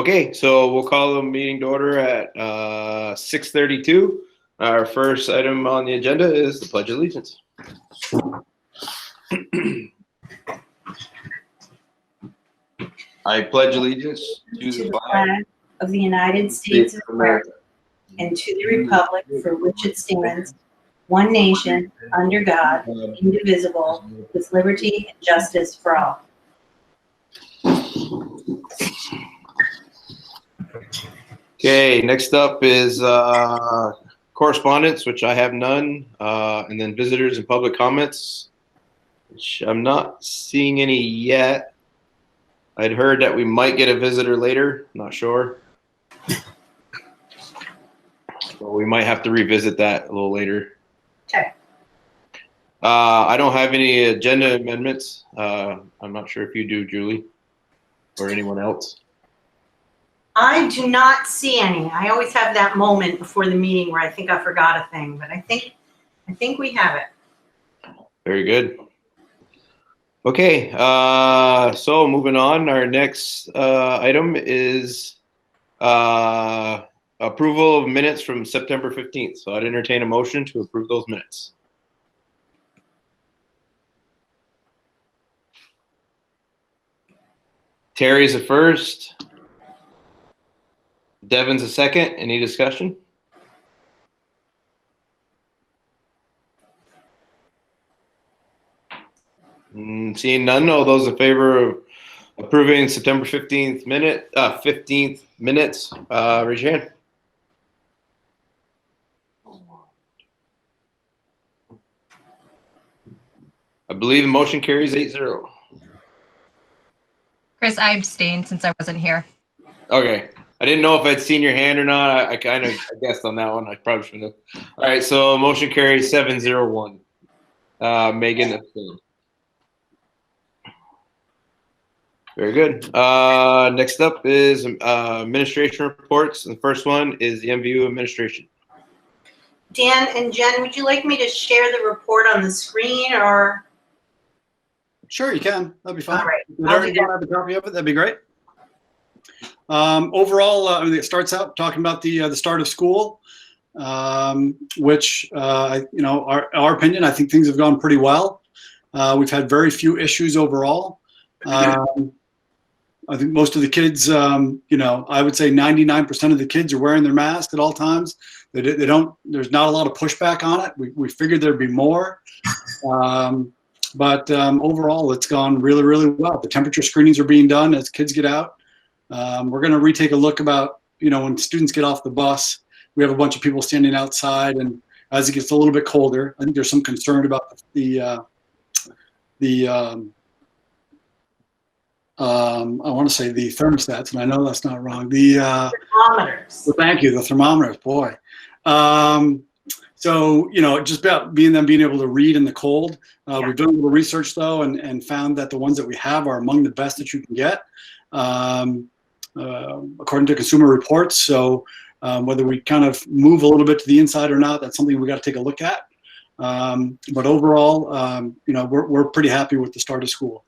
Okay, so we'll call the meeting to order at 6:32. Our first item on the agenda is the Pledge of Allegiance. I pledge allegiance to the flag of the United States of America and to the republic for which it stands, one nation, under God, indivisible, with liberty and justice for all. Okay, next up is correspondence, which I have none, and then visitors and public comments, which I'm not seeing any yet. I'd heard that we might get a visitor later, not sure. So we might have to revisit that a little later. Okay. I don't have any agenda amendments. I'm not sure if you do, Julie, or anyone else. I do not see any. I always have that moment before the meeting where I think I forgot a thing, but I think we have it. Very good. Okay, so moving on, our next item is approval of minutes from September 15th. So I'd entertain a motion to approve those minutes. Terry's a first. Devin's a second. Any discussion? Seeing none, all those in favor of approving September 15th minutes, raise your hand. I believe the motion carries 8-0. Chris, I abstained since I wasn't here. Okay. I didn't know if I'd seen your hand or not. I kind of guessed on that one. I probably shouldn't have. All right, so motion carries 7-0-1. Megan abstained. Very good. Next up is administration reports. The first one is the MVU administration. Dan and Jen, would you like me to share the report on the screen or? Sure, you can. That'd be fine. All right. If everyone have a copy of it, that'd be great. Overall, I mean, it starts out talking about the start of school, which our opinion, I think things have gone pretty well. We've had very few issues overall. I think most of the kids, I would say 99% of the kids are wearing their mask at all times. They don't. There's not a lot of pushback on it. We figured there'd be more, but overall, it's gone really, really well. The temperature screenings are being done as kids get out. We're going to retake a look about, when students get off the bus. We have a bunch of people standing outside, and as it gets a little bit colder, I think there's some concern about I want to say the thermostats, and I know that's not wrong. The thermometers. Well, thank you, the thermometers, boy. So, just about being able to read in the cold. Yeah. We've done a little research, though, and found that the ones that we have are among the best that you can get, according to Consumer Reports. So whether we kind of move a little bit to the inside or not, that's something we got to take a look at. But overall, we're pretty happy with the start of school.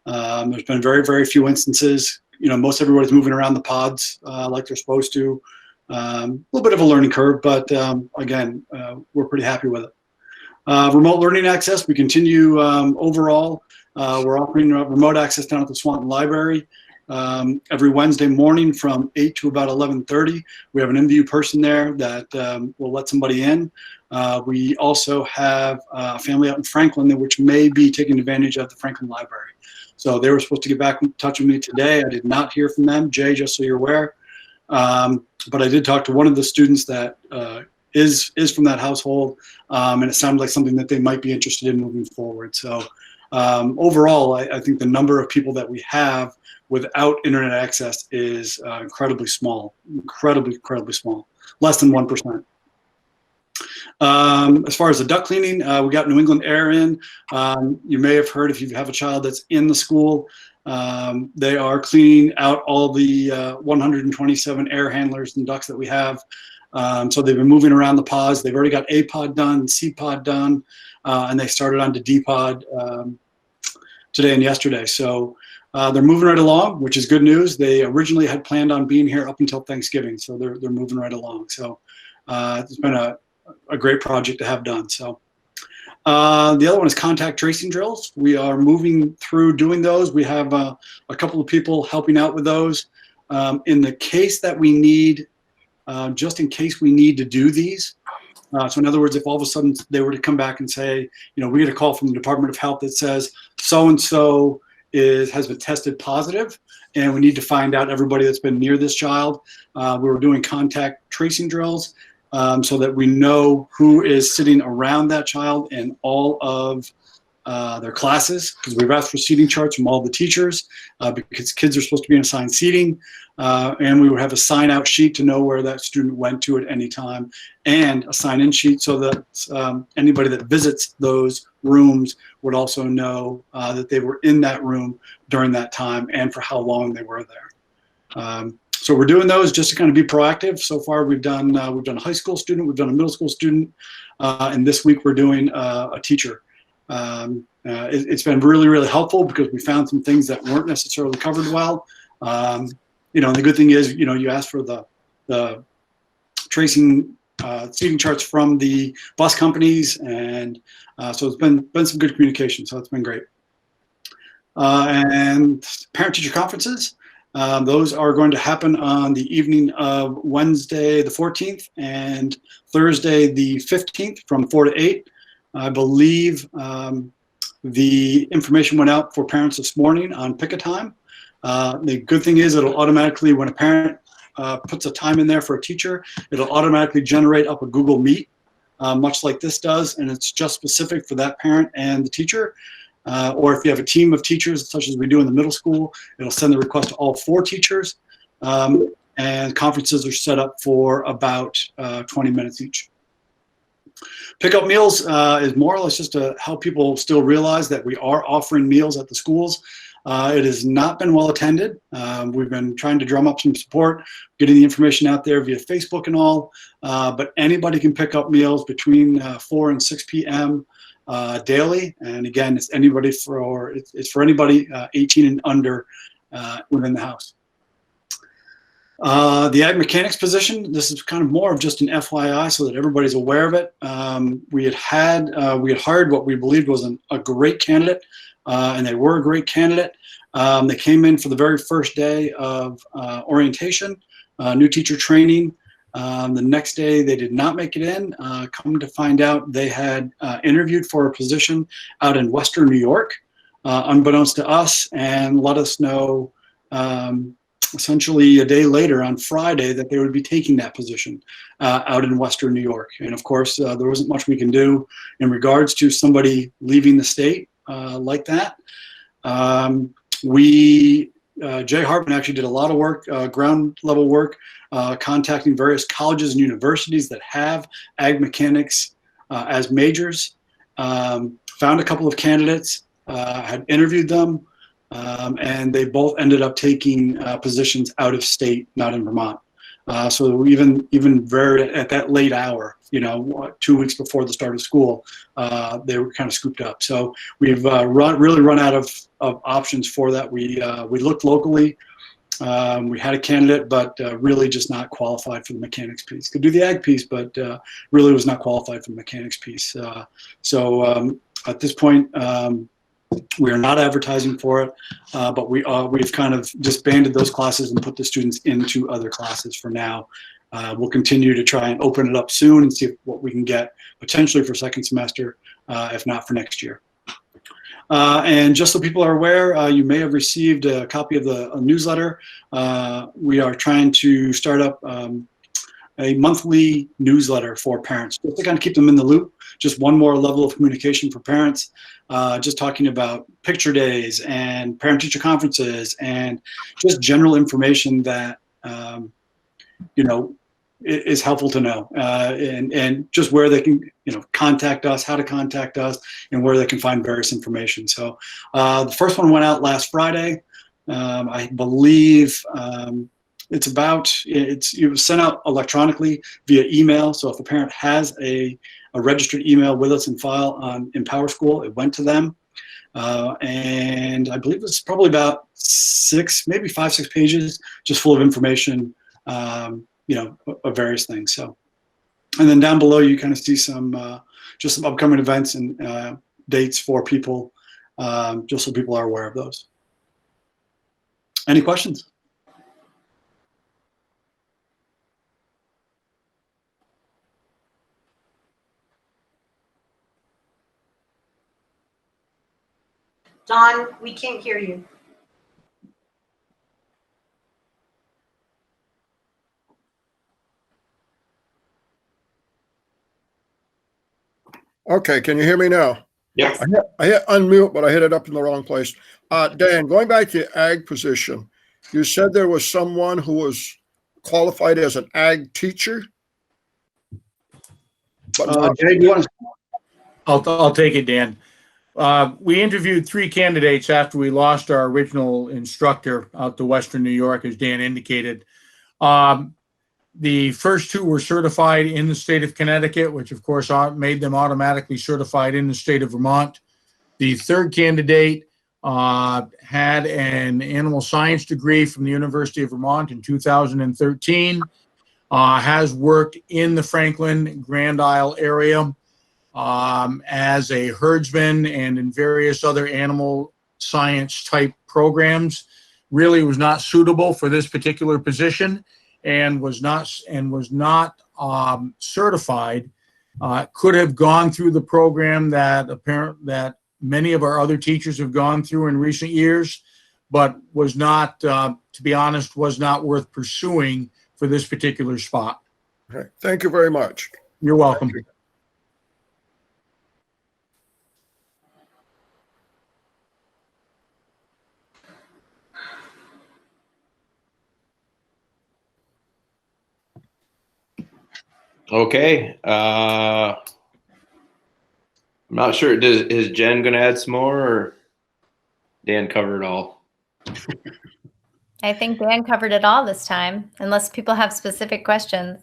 There's been very, very few instances. Most everybody's moving around the pods like they're supposed to. A little bit of a learning curve, but again, we're pretty happy with it. Remote learning access, we continue overall. We're offering remote access down at the Swanton Library every Wednesday morning from 8 to about 11:30. We have an MVU person there that will let somebody in. We also have a family out in Franklin, which may be taking advantage of the Franklin Library. So they were supposed to get back in touch with me today. I did not hear from them, Jay, just so you're aware. But I did talk to one of the students that is from that household, and it sounded like something that they might be interested in moving forward. So overall, I think the number of people that we have without internet access is incredibly small, incredibly small, less than 1%. As far as the duct cleaning, we got New England Air in. You may have heard, if you have a child that's in the school, they are cleaning out all the 127 air handlers and ducts that we have. So they've been moving around the pods. They've already got A pod done, C pod done, and they started on to D pod today and yesterday. So They're moving right along, which is good news. They originally had planned on being here up until Thanksgiving, so they're moving right along. So it's been a great project to have done. So the other one is contact tracing drills. We are moving through doing those. We have a couple of people helping out with those. In the case that we need, just in case we need to do these. So in other words, if all of a sudden they were to come back and say, we get a call from the Department of Health that says so-and-so has been tested positive, and we need to find out everybody that's been near this child. We were doing contact tracing drills so that we know who is sitting around that child in all of their classes, because we've asked for seating charts from all the teachers because kids are supposed to be in assigned seating, and we would have a sign-out sheet to know where that student went to at any time, and a sign-in sheet so that anybody that visits those rooms would also know that they were in that room during that time and for how long they were there. So we're doing those just to kind of be proactive. So far, we've done a high school student, we've done a middle school student, and this week we're doing a teacher. It's been really, really helpful because we found some things that weren't necessarily covered well. The good thing is, you ask for the tracing seating charts from the bus companies, and so it's been some good communication. So it's been great. And parent-teacher conferences. Those are going to happen on the evening of Wednesday the 14th and Thursday the 15th from 4 to 8. I believe the information went out for parents this morning on pick a time. The good thing is it'll automatically, when a parent puts a time in there for a teacher, it'll automatically generate up a Google Meet, much like this does, and it's just specific for that parent and the teacher. Or if you have a team of teachers, such as we do in the middle school, it'll send the request to all 4 teachers. And conferences are set up for about 20 minutes each. Pickup meals is more or less just to help people still realize that we are offering meals at the schools. It has not been well attended. We've been trying to drum up some support, getting the information out there via Facebook and all, but anybody can pick up meals between 4 and 6 p.m. Daily, and again, it's for anybody 18 and under within the house. The ag mechanics position, this is kind of more of just an FYI so that everybody's aware of it. We had hired what we believed was a great candidate, and they were a great candidate. They came in for the very first day of orientation, new teacher training. The next day they did not make it in. Come to find out, they had interviewed for a position out in Western New York, unbeknownst to us, and let us know essentially a day later on Friday that they would be taking that position out in Western New York. And of course, there wasn't much we can do in regards to somebody leaving the state like that. Jay Hartman actually did a lot of work, ground level work, contacting various colleges and universities that have ag mechanics as majors. Found a couple of candidates, had interviewed them, and they both ended up taking positions out of state, not in Vermont. So even very at that late hour, 2 weeks before the start of school, they were kind of scooped up. So we've really run out of options for that. We looked locally. We had a candidate, but really just not qualified for the mechanics piece. Could do the ag piece, but really was not qualified for the mechanics piece. So at this point, we are not advertising for it, but we've kind of disbanded those classes and put the students into other classes for now. We'll continue to try and open it up soon and see what we can get potentially for second semester, if not for next year. And just so people are aware, you may have received a copy of the newsletter. We are trying to start up a monthly newsletter for parents, just to kind of keep them in the loop. Just one more level of communication for parents, just talking about picture days and parent-teacher conferences and just general information that is helpful to know, and just where they can contact us, how to contact us, and where they can find various information. So the first one went out last Friday. I believe it was sent out electronically via email. So if a parent has a registered email with us in file in PowerSchool, it went to them. And I believe it's probably about maybe 5-6 pages, just full of information, you know, of various things. So, and then down below, you kind of see some, just some upcoming events and dates for people, just so people are aware of those. Any questions? Don, we can't hear you. Okay, can you hear me now? Yeah. I hit unmute, but I hit it up in the wrong place. Dan, going back to your ag position, you said there was someone who was qualified as an ag teacher? But not, Jay, do you want to? I'll take it, Dan. We interviewed 3 candidates after we lost our original instructor out to Western New York, as Dan indicated. The first 2 were certified in the state of Connecticut, which of course made them automatically certified in the state of Vermont. The 3rd candidate had an animal science degree from the University of Vermont in 2013, has worked in the Franklin Grand Isle area as a herdsman and in various other animal science type programs. Really was not suitable for this particular position and was not certified. Could have gone through the program that many of our other teachers have gone through in recent years, but was not, to be honest, was not worth pursuing for this particular spot. okay, thank you very much. You're welcome. Okay. I'm not sure. Is Jen going to add some more, or Dan covered it all? I think Dan covered it all this time, unless people have specific questions.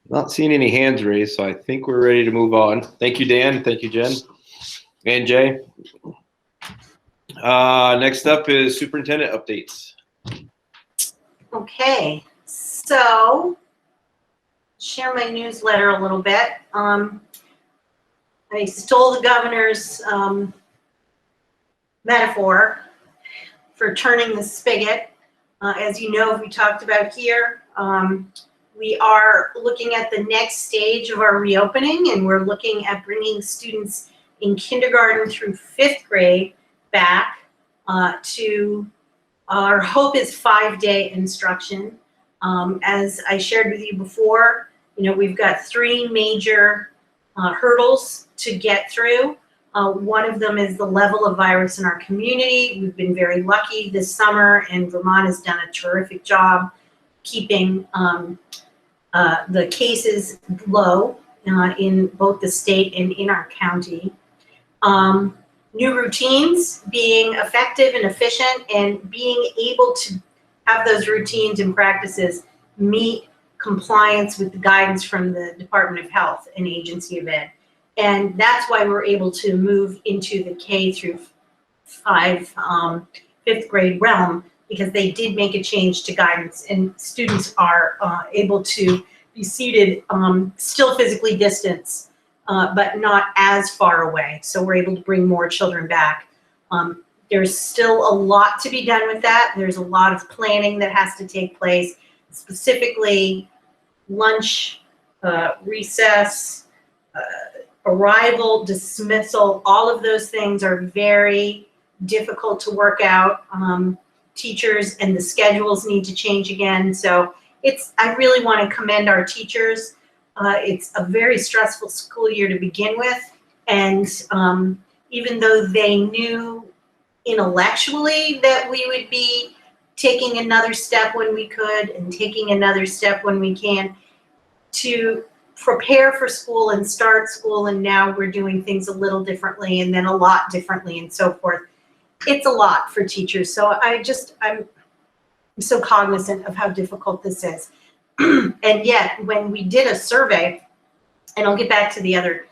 Not seeing any hands raised, so I think we're ready to move on. Thank you, Dan. Thank you, Jen. And Jay. Next up is Superintendent Updates. Okay, so share my newsletter a little bit. I stole the governor's metaphor for turning the spigot. As you know, we talked about here, we are looking at the next stage of our reopening, and we're looking at bringing students in kindergarten through 5th grade back to our hope is 5-day instruction. As I shared with you before, you know, we've got 3 major hurdles to get through. One of them is the level of virus in our community. We've been very lucky this summer, and Vermont has done a terrific job keeping the cases low in both the state and in our county. New routines, being effective and efficient, and being able to have those routines and practices meet compliance with the guidance from the Department of Health and Agency of Ed. And that's why we're able to move into the K through 5 5th grade realm, because they did make a change to guidance, and students are able to be seated still physically distanced, but not as far away. So we're able to bring more children back. There's still a lot to be done with that. There's a lot of planning that has to take place, specifically lunch, recess, arrival, dismissal. All of those things are very difficult to work out. Teachers and the schedules need to change again. So I really want to commend our teachers. It's a very stressful school year to begin with. And even though they knew intellectually that we would be taking another step when we could and taking another step when we can, to prepare for school and start school, and now we're doing things a little differently and then a lot differently and so forth. It's a lot for teachers. So I'm so cognizant of how difficult this is. And yet, when we did a survey, and I'll get back to the other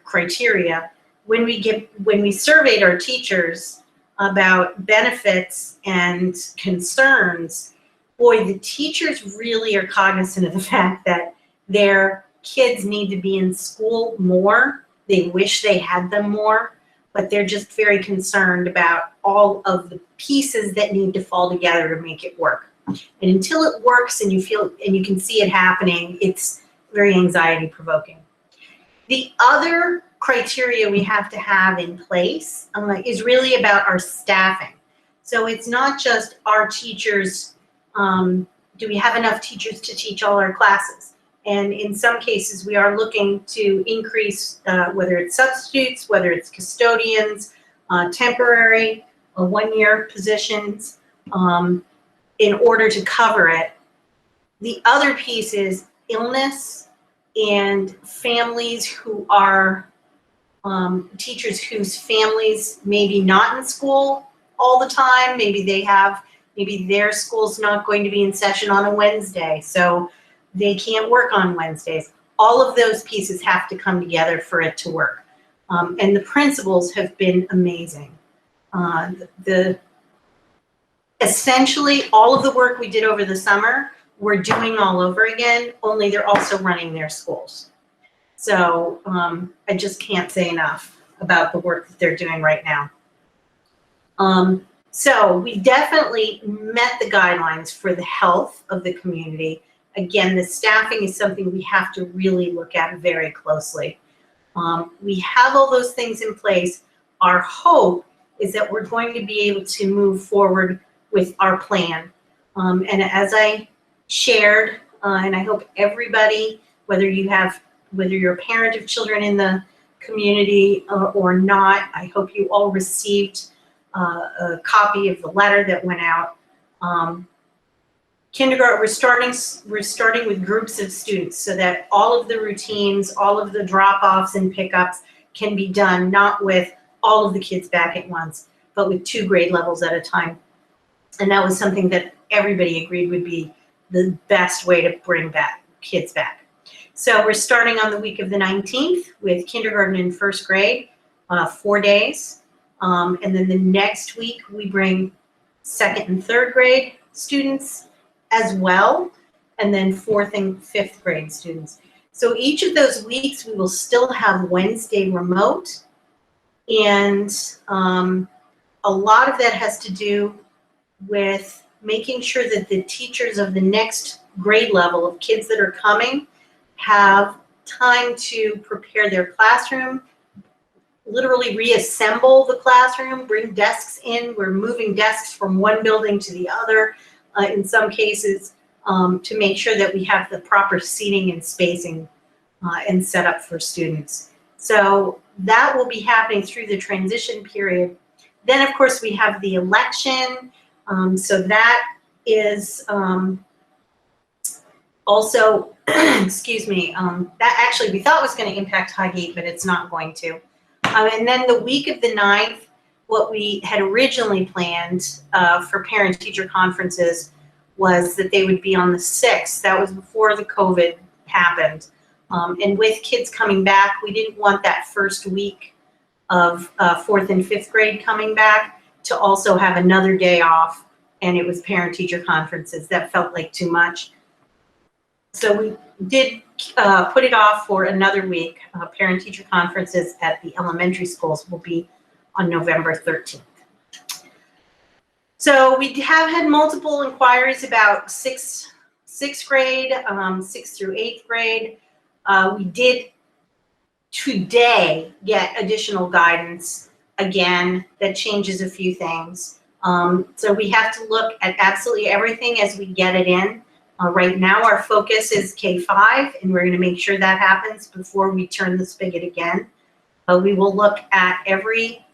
criteria, when we surveyed our teachers about benefits and concerns, boy, the teachers really are cognizant of the fact that their kids need to be in school more. They wish they had them more, but they're just very concerned about all of the pieces that need to fall together to make it work. And until it works and you feel and you can see it happening, it's very anxiety provoking. The other criteria we have to have in place is really about our staffing. So it's not just our teachers, do we have enough teachers to teach all our classes? And in some cases, we are looking to increase, whether it's substitutes, whether it's custodians, temporary, one-year positions, in order to cover it. The other piece is illness and families who are teachers whose families maybe not in school all the time. Maybe their school's not going to be in session on a Wednesday, so they can't work on Wednesdays. All of those pieces have to come together for it to work. And the principals have been amazing. Essentially, all of the work we did over the summer, we're doing all over again, only they're also running their schools. So I just can't say enough about the work that they're doing right now. So we definitely met the guidelines for the health of the community. Again, the staffing is something we have to really look at very closely. We have all those things in place. Our hope is that we're going to be able to move forward with our plan. And as I shared, and I hope everybody, whether you're a parent of children in the community or not, I hope you all received a copy of the letter that went out. Kindergarten, we're starting with groups of students so that all of the routines, all of the drop-offs and pickups can be done, not with all of the kids back at once, but with 2 grade levels at a time. And that was something that everybody agreed would be the best way to bring kids back. So we're starting on the week of the 19th with kindergarten and 1st grade, 4 days. And then the next week we bring 2nd and 3rd grade students as well, and then 4th and 5th grade students. So each of those weeks we will still have Wednesday remote, and a lot of that has to do with making sure that the teachers of the next grade level of kids that are coming have time to prepare their classroom, literally reassemble the classroom, bring desks in. We're moving desks from one building to the other in some cases to make sure that we have the proper seating and spacing and set up for students. So that will be happening through the transition period. Then, of course, we have the election. So that is also, excuse me, that actually we thought was going to impact Highgate, but it's not going to. And then the week of the 9th, what we had originally planned for parent-teacher conferences was that they would be on the 6th. That was before the COVID happened. And with kids coming back, we didn't want that first week of 4th and 5th grade coming back to also have another day off, and it was parent-teacher conferences. That felt like too much. So we did put it off for another week. Parent-teacher conferences at the elementary schools will be on November 13th. So we have had multiple inquiries about sixth grade, 6th through 8th grade. We did today get additional guidance, again, that changes a few things. So we have to look at absolutely everything as we get it in. Right now, our focus is K-5, and we're going to make sure that happens before we turn the spigot again. We will look at every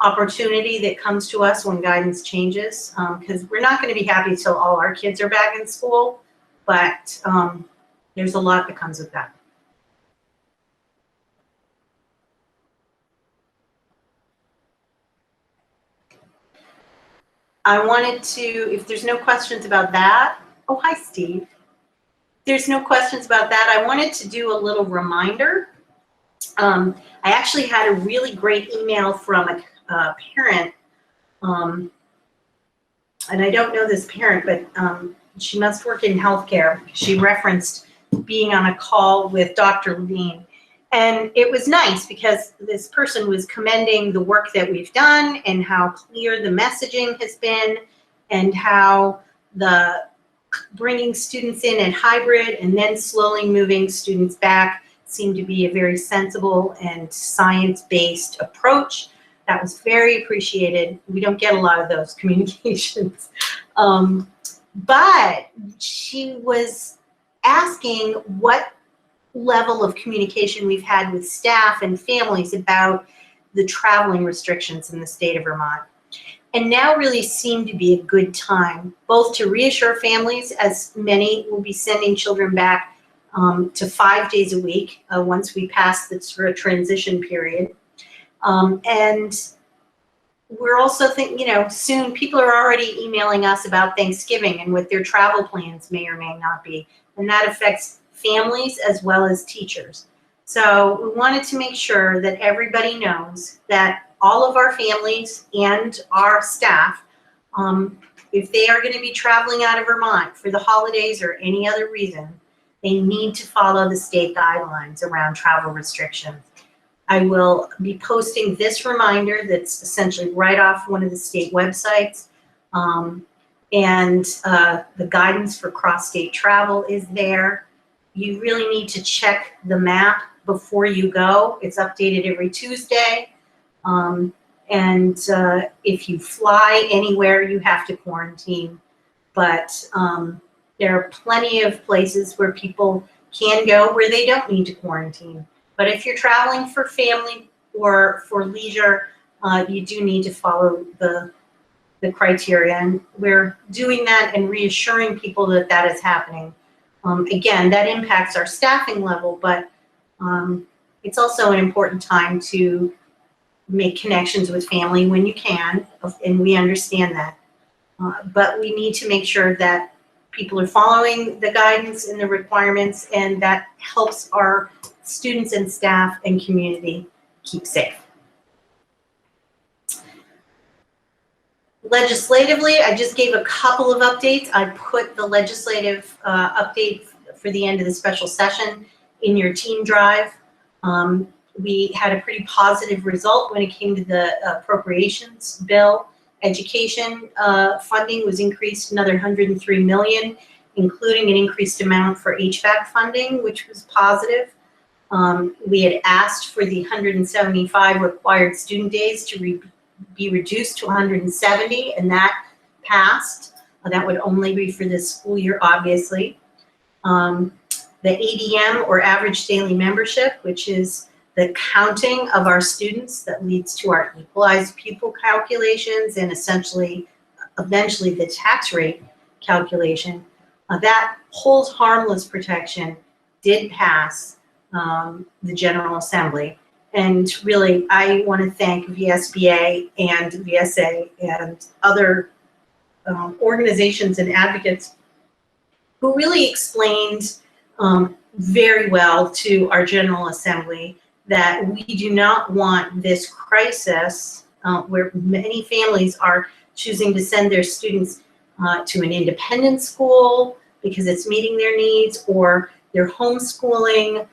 opportunity that comes to us when guidance changes, because we're not going to be happy till all our kids are back in school, but there's a lot that comes with that. I wanted to, if there's no questions about that, oh, hi, Steve. If there's no questions about that, I wanted to do a little reminder I actually had a really great email from a parent, and I don't know this parent, but she must work in healthcare. She referenced being on a call with Dr. Levine. And it was nice because this person was commending the work that we've done and how clear the messaging has been and how the bringing students in at hybrid and then slowly moving students back seemed to be a very sensible and science-based approach. That was very appreciated. We don't get a lot of those communications. But she was asking what level of communication we've had with staff and families about the traveling restrictions in the state of Vermont. And now really seemed to be a good time, both to reassure families, as many will be sending children back to 5 days a week once we pass the sort of transition period. And we're also thinking, soon people are already emailing us about Thanksgiving and what their travel plans may or may not be. And that affects families as well as teachers. So we wanted to make sure that everybody knows that all of our families and our staff, if they are going to be traveling out of Vermont for the holidays or any other reason, they need to follow the state guidelines around travel restrictions. I will be posting this reminder that's essentially right off one of the state websites. And the guidance for cross-state travel is there. You really need to check the map before you go. It's updated every Tuesday. And if you fly anywhere, you have to quarantine. But there are plenty of places where people can go where they don't need to quarantine. But if you're traveling for family or for leisure, you do need to follow the criteria. And we're doing that and reassuring people that that is happening. Again, that impacts our staffing level, but it's also an important time to make connections with family when you can, and we understand that. But we need to make sure that people are following the guidance and the requirements, and that helps our students and staff and community keep safe. Legislatively, I just gave a couple of updates. I put the legislative update for the end of the special session in your team drive. We had a pretty positive result when it came to the appropriations bill. Education funding was increased another $103 million, including an increased amount for HVAC funding, which was positive. We had asked for the 175 required student days to be reduced to 170, and that passed. That would only be for this school year, obviously. The ADM, or average daily membership, which is the counting of our students that leads to our equalized pupil calculations and eventually the tax rate calculation, that holds harmless protection did pass the General Assembly. And really, I want to thank VSBA and VSA and other organizations and advocates who really explained very well to our General Assembly that we do not want this crisis where many families are choosing to send their students to an independent school because it's meeting their needs, or they're homeschooling,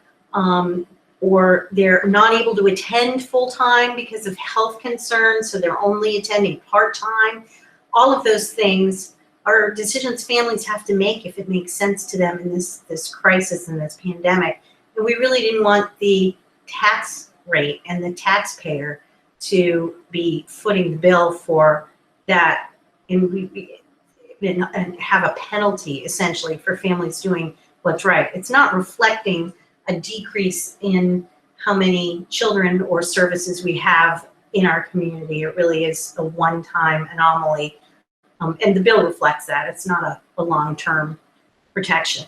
or they're not able to attend full-time because of health concerns, so they're only attending part-time. All of those things are decisions families have to make if it makes sense to them in this crisis and this pandemic. And we really didn't want the tax rate and the taxpayer to be footing the bill for that, and have a penalty essentially for families doing what's right. It's not reflecting a decrease in how many children or services we have in our community. It really is a one-time anomaly, and the bill reflects that. It's not a long-term protection.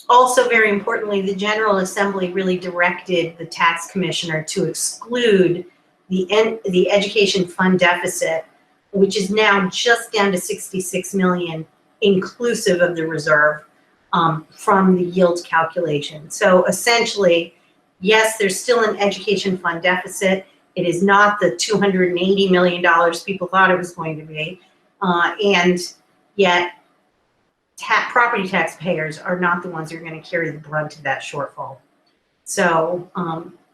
Also, very importantly, the General Assembly really directed the tax commissioner to exclude the education fund deficit, which is now just down to 66 million, inclusive of the reserve, from the yield calculation. So essentially, Yes, there's still an education fund deficit. It is not the $280 million people thought it was going to be. And yet, property taxpayers are not the ones who are going to carry the brunt of that shortfall. So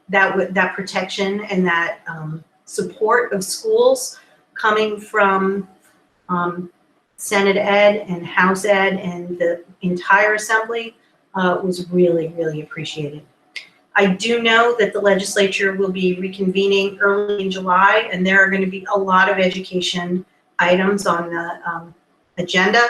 that protection and that support of schools coming from Senate Ed and House Ed and the entire Assembly was really, really appreciated. I do know that the legislature will be reconvening early in July, and there are going to be a lot of education items on the agenda.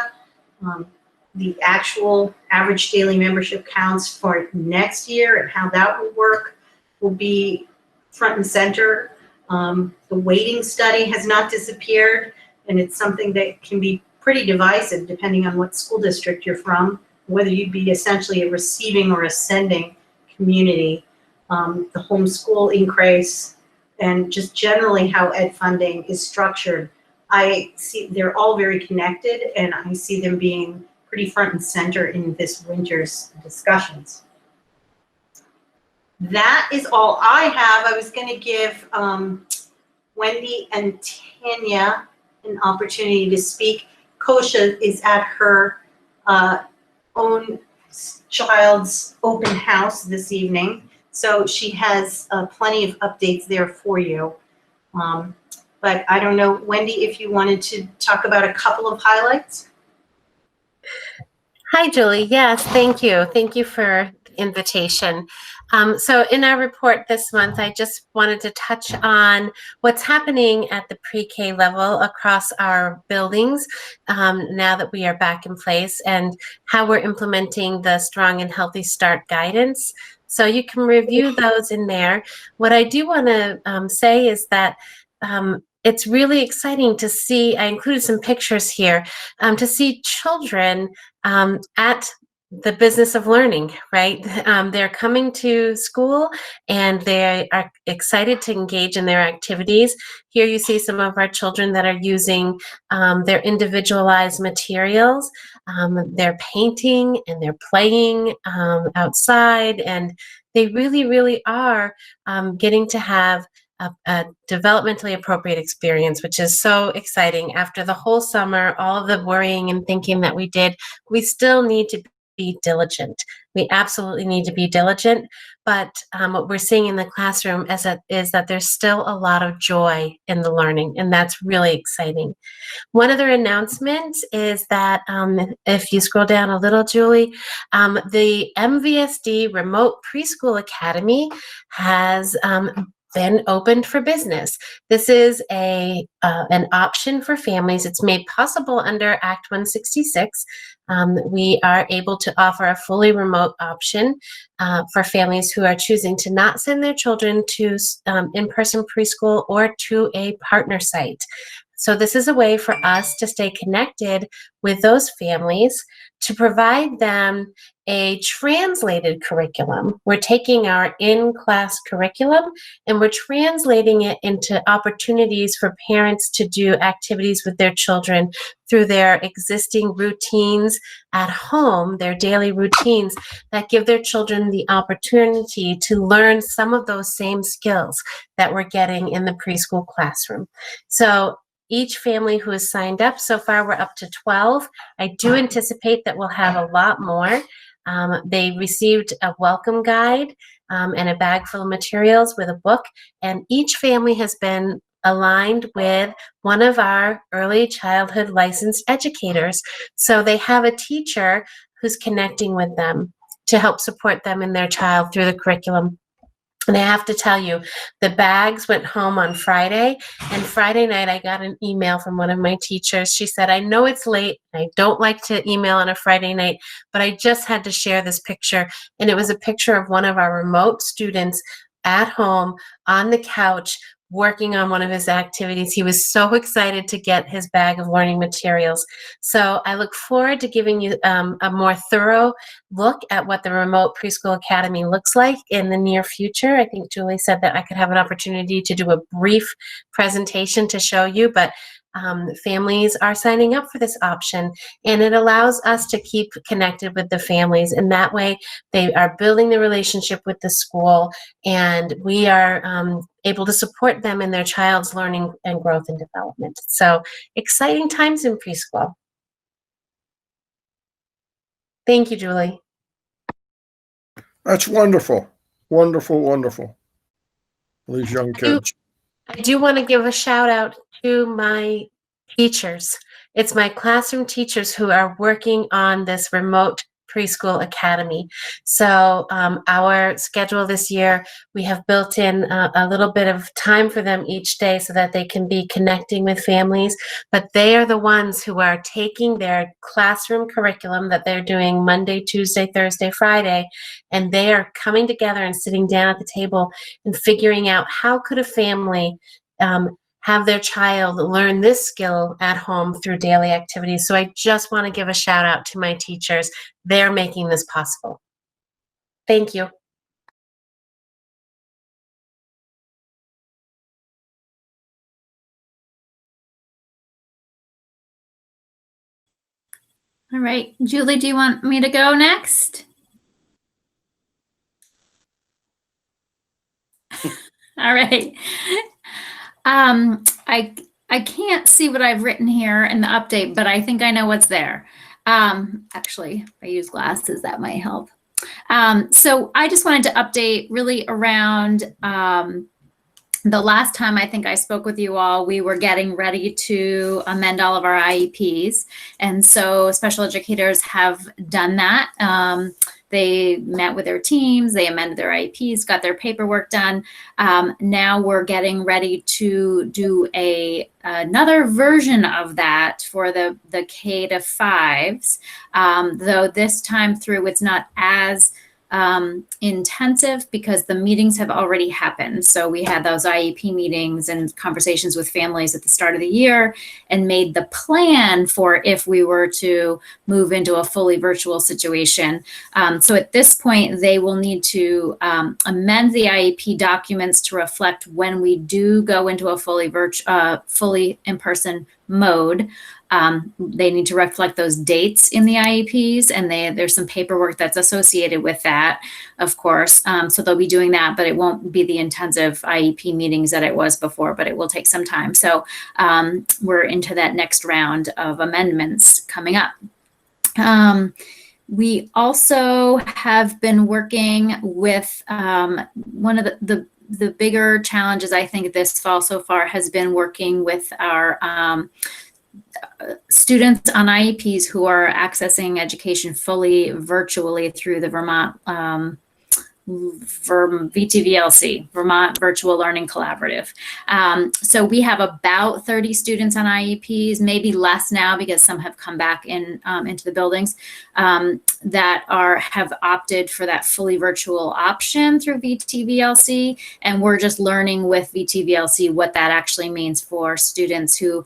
The actual average daily membership counts for next year and how that will work will be front and center. The weighting study has not disappeared, and it's something that can be pretty divisive depending on what school district you're from, whether you'd be essentially a receiving or a sending community. The homeschool increase and just generally how ed funding is structured, I see they're all very connected, and I see them being pretty front and center in this winter's discussions. That is all I have. I was going to give Wendy and Tanya an opportunity to speak. Kosha is at her own child's open house this evening, so she has plenty of updates there for you. But I don't know, Wendy, if you wanted to talk about a couple of highlights. Hi, Julie. Yes, thank you. Thank you for the invitation. So in our report this month, I just wanted to touch on what's happening at the pre-K level across our buildings now that we are back in place, and how we're implementing the Strong and Healthy Start guidance. So you can review those in there. What I do want to say is that it's really exciting to see, I included some pictures here, to see children at the business of learning, right? They're coming to school and they are excited to engage in their activities. Here you see some of our children that are using their individualized materials. They're painting and they're playing outside, and they really, really are getting to have a developmentally appropriate experience, which is so exciting. After the whole summer, all of the worrying and thinking that we did, we still need to be diligent. We absolutely need to be diligent, but what we're seeing in the classroom is that there's still a lot of joy in the learning, and that's really exciting. One other announcement is that if you scroll down a little, Julie, the MVSD Remote Preschool Academy has been opened for business. This is an option for families. It's made possible under Act 166. We are able to offer a fully remote option for families who are choosing to not send their children to in-person preschool or to a partner site. So this is a way for us to stay connected with those families, to provide them a translated curriculum. We're taking our in-class curriculum and we're translating it into opportunities for parents to do activities with their children through their existing routines at home, their daily routines that give their children the opportunity to learn some of those same skills that we're getting in the preschool classroom. So each family who has signed up, so far we're up to 12. I do anticipate that we'll have a lot more. They received a welcome guide and a bag full of materials with a book, and each family has been aligned with one of our early childhood licensed educators. So they have a teacher who's connecting with them to help support them and their child through the curriculum. And I have to tell you, the bags went home on Friday, and Friday night I got an email from one of my teachers. She said, I know it's late, I don't like to email on a Friday night, but I just had to share this picture. And it was a picture of one of our remote students at home on the couch working on one of his activities. He was so excited to get his bag of learning materials. So I look forward to giving you a more thorough look at what the Remote Preschool Academy looks like in the near future. I think Julie said that I could have an opportunity to do a brief presentation to show you, but families are signing up for this option, and it allows us to keep connected with the families. And that way they are building the relationship with the school, and we are able to support them in their child's learning and growth and development. So exciting times in preschool. Thank you, Julie. That's wonderful. Wonderful, wonderful. These young kids. I do want to give a shout out to my teachers. It's my classroom teachers who are working on this remote preschool academy. So our schedule this year, we have built in a little bit of time for them each day so that they can be connecting with families. But they are the ones who are taking their classroom curriculum that they're doing Monday, Tuesday, Thursday, Friday, and they are coming together and sitting down at the table and figuring out how could a family have their child learn this skill at home through daily activities. So I just want to give a shout out to my teachers. They're making this possible. Thank you. All right, Julie, do you want me to go next? All right. I can't see what I've written here in the update, but I think I know what's there. Actually, if I use glasses, that might help. So I just wanted to update really around the last time I think I spoke with you all, we were getting ready to amend all of our IEPs. And so special educators have done that. They met with their teams, they amended their IEPs, got their paperwork done. Now we're getting ready to do another version of that for the K to 5s. Though this time through, it's not as intensive because the meetings have already happened. So we had those IEP meetings and conversations with families at the start of the year and made the plan for if we were to move into a fully virtual situation. So at this point, they will need to amend the IEP documents to reflect when we do go into a fully in-person mode. They need to reflect those dates in the IEPs, and there's some paperwork that's associated with that, of course. So they'll be doing that, but it won't be the intensive IEP meetings that it was before, but it will take some time. So we're into that next round of amendments coming up. We also have been working with one of the bigger challenges, I think, this fall so far has been working with our students on IEPs who are accessing education fully virtually through the Vermont VTVLC, Vermont Virtual Learning Collaborative. So we have about 30 students on IEPs, maybe less now because some have come back into the buildings that have opted for that fully virtual option through VTVLC. And we're just learning with VTVLC what that actually means for students who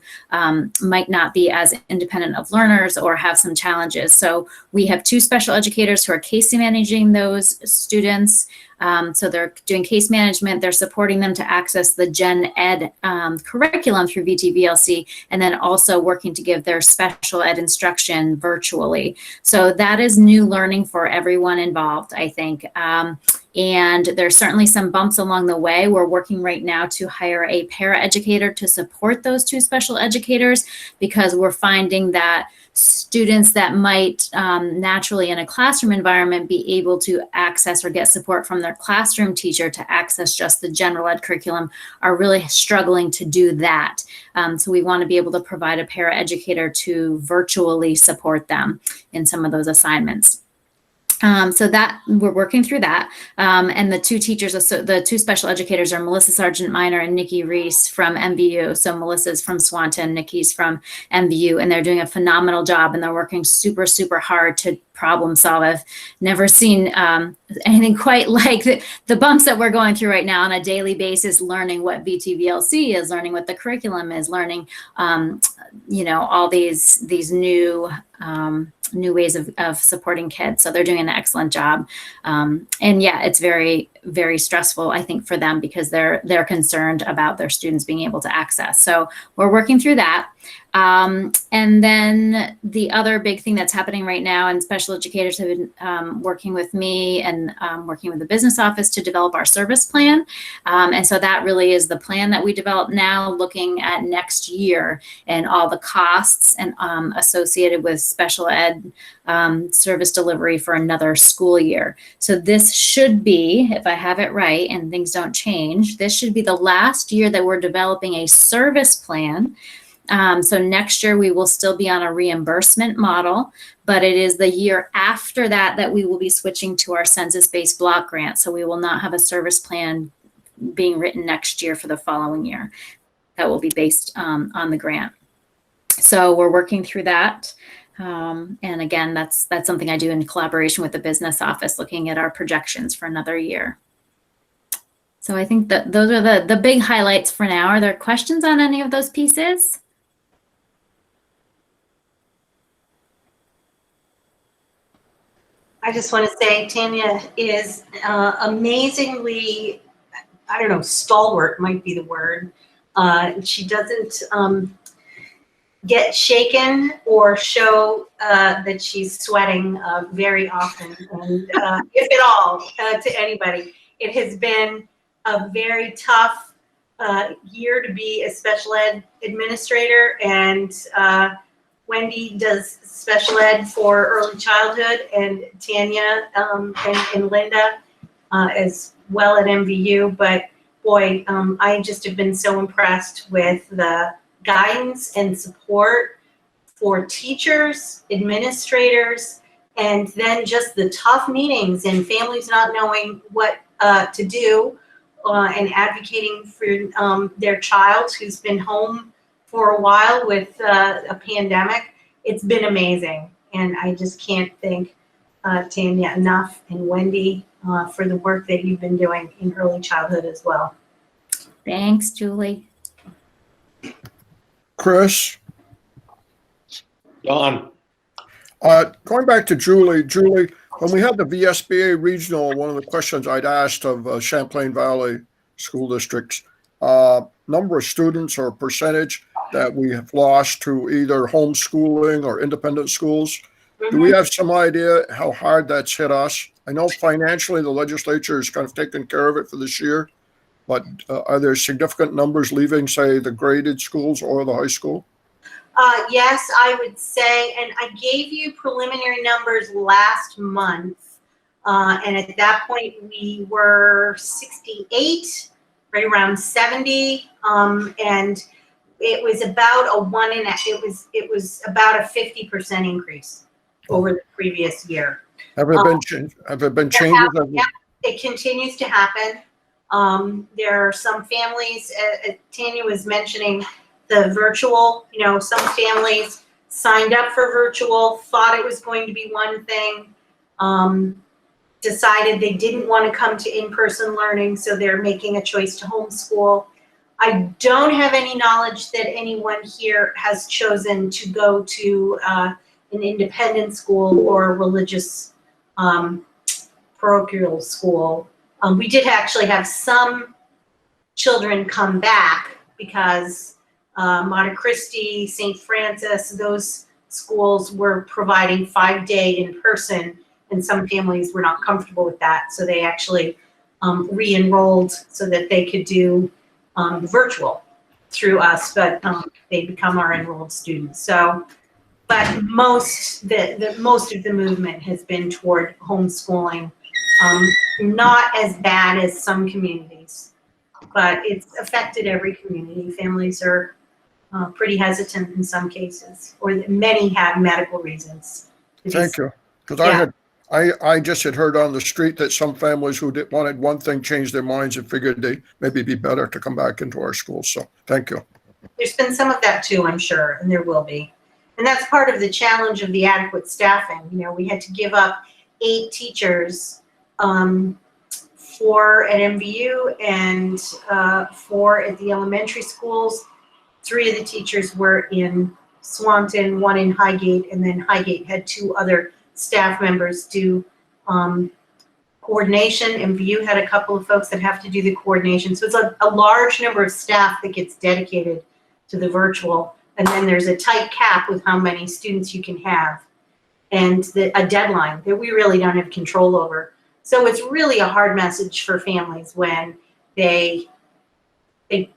might not be as independent of learners or have some challenges. So we have 2 special educators who are case managing those students. So they're doing case management, they're supporting them to access the Gen Ed curriculum through VTVLC, and then also working to give their special ed instruction virtually. So that is new learning for everyone involved, I think. And there's certainly some bumps along the way. We're working right now to hire a paraeducator to support those 2 special educators, because we're finding that students that might naturally in a classroom environment be able to access or get support from their classroom teacher to access just the general ed curriculum are really struggling to do that. So we want to be able to provide a paraeducator to virtually support them in some of those assignments. So that we're working through that. And the 2 teachers, the 2 special educators are Melissa Sargent Minor and Nikki Reese from MVU. So Melissa's from Swanton, Nikki's from MVU, and they're doing a phenomenal job, and they're working super, super hard to problem solve. I've never seen anything quite like the bumps that we're going through right now on a daily basis, learning what VTVLC is, learning what the curriculum is, learning, all these new ways of supporting kids. So they're doing an excellent job. And yeah, it's very very stressful, I think, for them because they're concerned about their students being able to access. So we're working through that. And then the other big thing that's happening right now, and special educators have been working with me and working with the business office to develop our service plan. And so that really is the plan that we develop now, looking at next year and all the costs and associated with special ed service delivery for another school year. So this should be, if I have it right and things don't change, this should be the last year that we're developing a service plan. So next year we will still be on a reimbursement model, but it is the year after that that we will be switching to our census-based block grant. So we will not have a service plan being written next year for the following year. That will be based on the grant. So we're working through that. And again, that's something I do in collaboration with the business office, looking at our projections for another year. So I think that those are the big highlights for now. Are there questions on any of those pieces? I just want to say Tanya is amazingly, I don't know, stalwart might be the word. She doesn't get shaken or show that she's sweating very often, and if at all, to anybody. It has been a very tough year to be a special ed administrator, and Wendy does special ed for early childhood, and Tanya and Linda as well at MVU. But boy, I just have been so impressed with the guidance and support for teachers, administrators, and then just the tough meetings and families not knowing what to do and advocating for their child who's been home for a while with a pandemic. It's been amazing. And I just can't thank Tanya enough, and Wendy for the work that you've been doing in early childhood as well. Thanks, Julie. Chris? Don. Going back to Julie, when we had the VSBA regional, one of the questions I'd asked of Champlain Valley school districts, number of students or percentage that we have lost to either homeschooling or independent schools. Do we have some idea how hard that's hit us? I know financially the legislature is kind of taking care of it for this year, but are there significant numbers leaving, say, the graded schools or the high school? Yes, I would say, and I gave you preliminary numbers last month, and at that point we were 68, right around 70, and it was about it was about a 50% increase over the previous year. Have there been changes? Yeah, it continues to happen. There are some families, Tanya was mentioning the virtual, some families signed up for virtual, thought it was going to be one thing, decided they didn't want to come to in-person learning, so they're making a choice to homeschool. I don't have any knowledge that anyone here has chosen to go to an independent school or a religious parochial school. We did actually have some children come back because Monte Christi, St. Francis, those schools were providing 5-day in-person, and some families were not comfortable with that, so they actually re-enrolled so that they could do virtual through us, but they become our enrolled students. So, but most of the movement has been toward homeschooling. Not as bad as some communities, but it's affected every community. Families are pretty hesitant in some cases, or many have medical reasons. Thank you. Because I just had heard on the street that some families who wanted one thing changed their minds and figured they maybe be better to come back into our schools. So thank you. There's been some of that too, I'm sure, and there will be. And that's part of the challenge of the adequate staffing. We had to give up 8 teachers, 4 at MVU and 4 at the elementary schools. 3 of the teachers were in Swanton, 1 in Highgate, and then Highgate had 2 other staff members do coordination. MVU had a couple of folks that have to do the coordination. So it's a large number of staff that gets dedicated to the virtual. And then there's a tight cap with how many students you can have, and a deadline that we really don't have control over. So it's really a hard message for families when they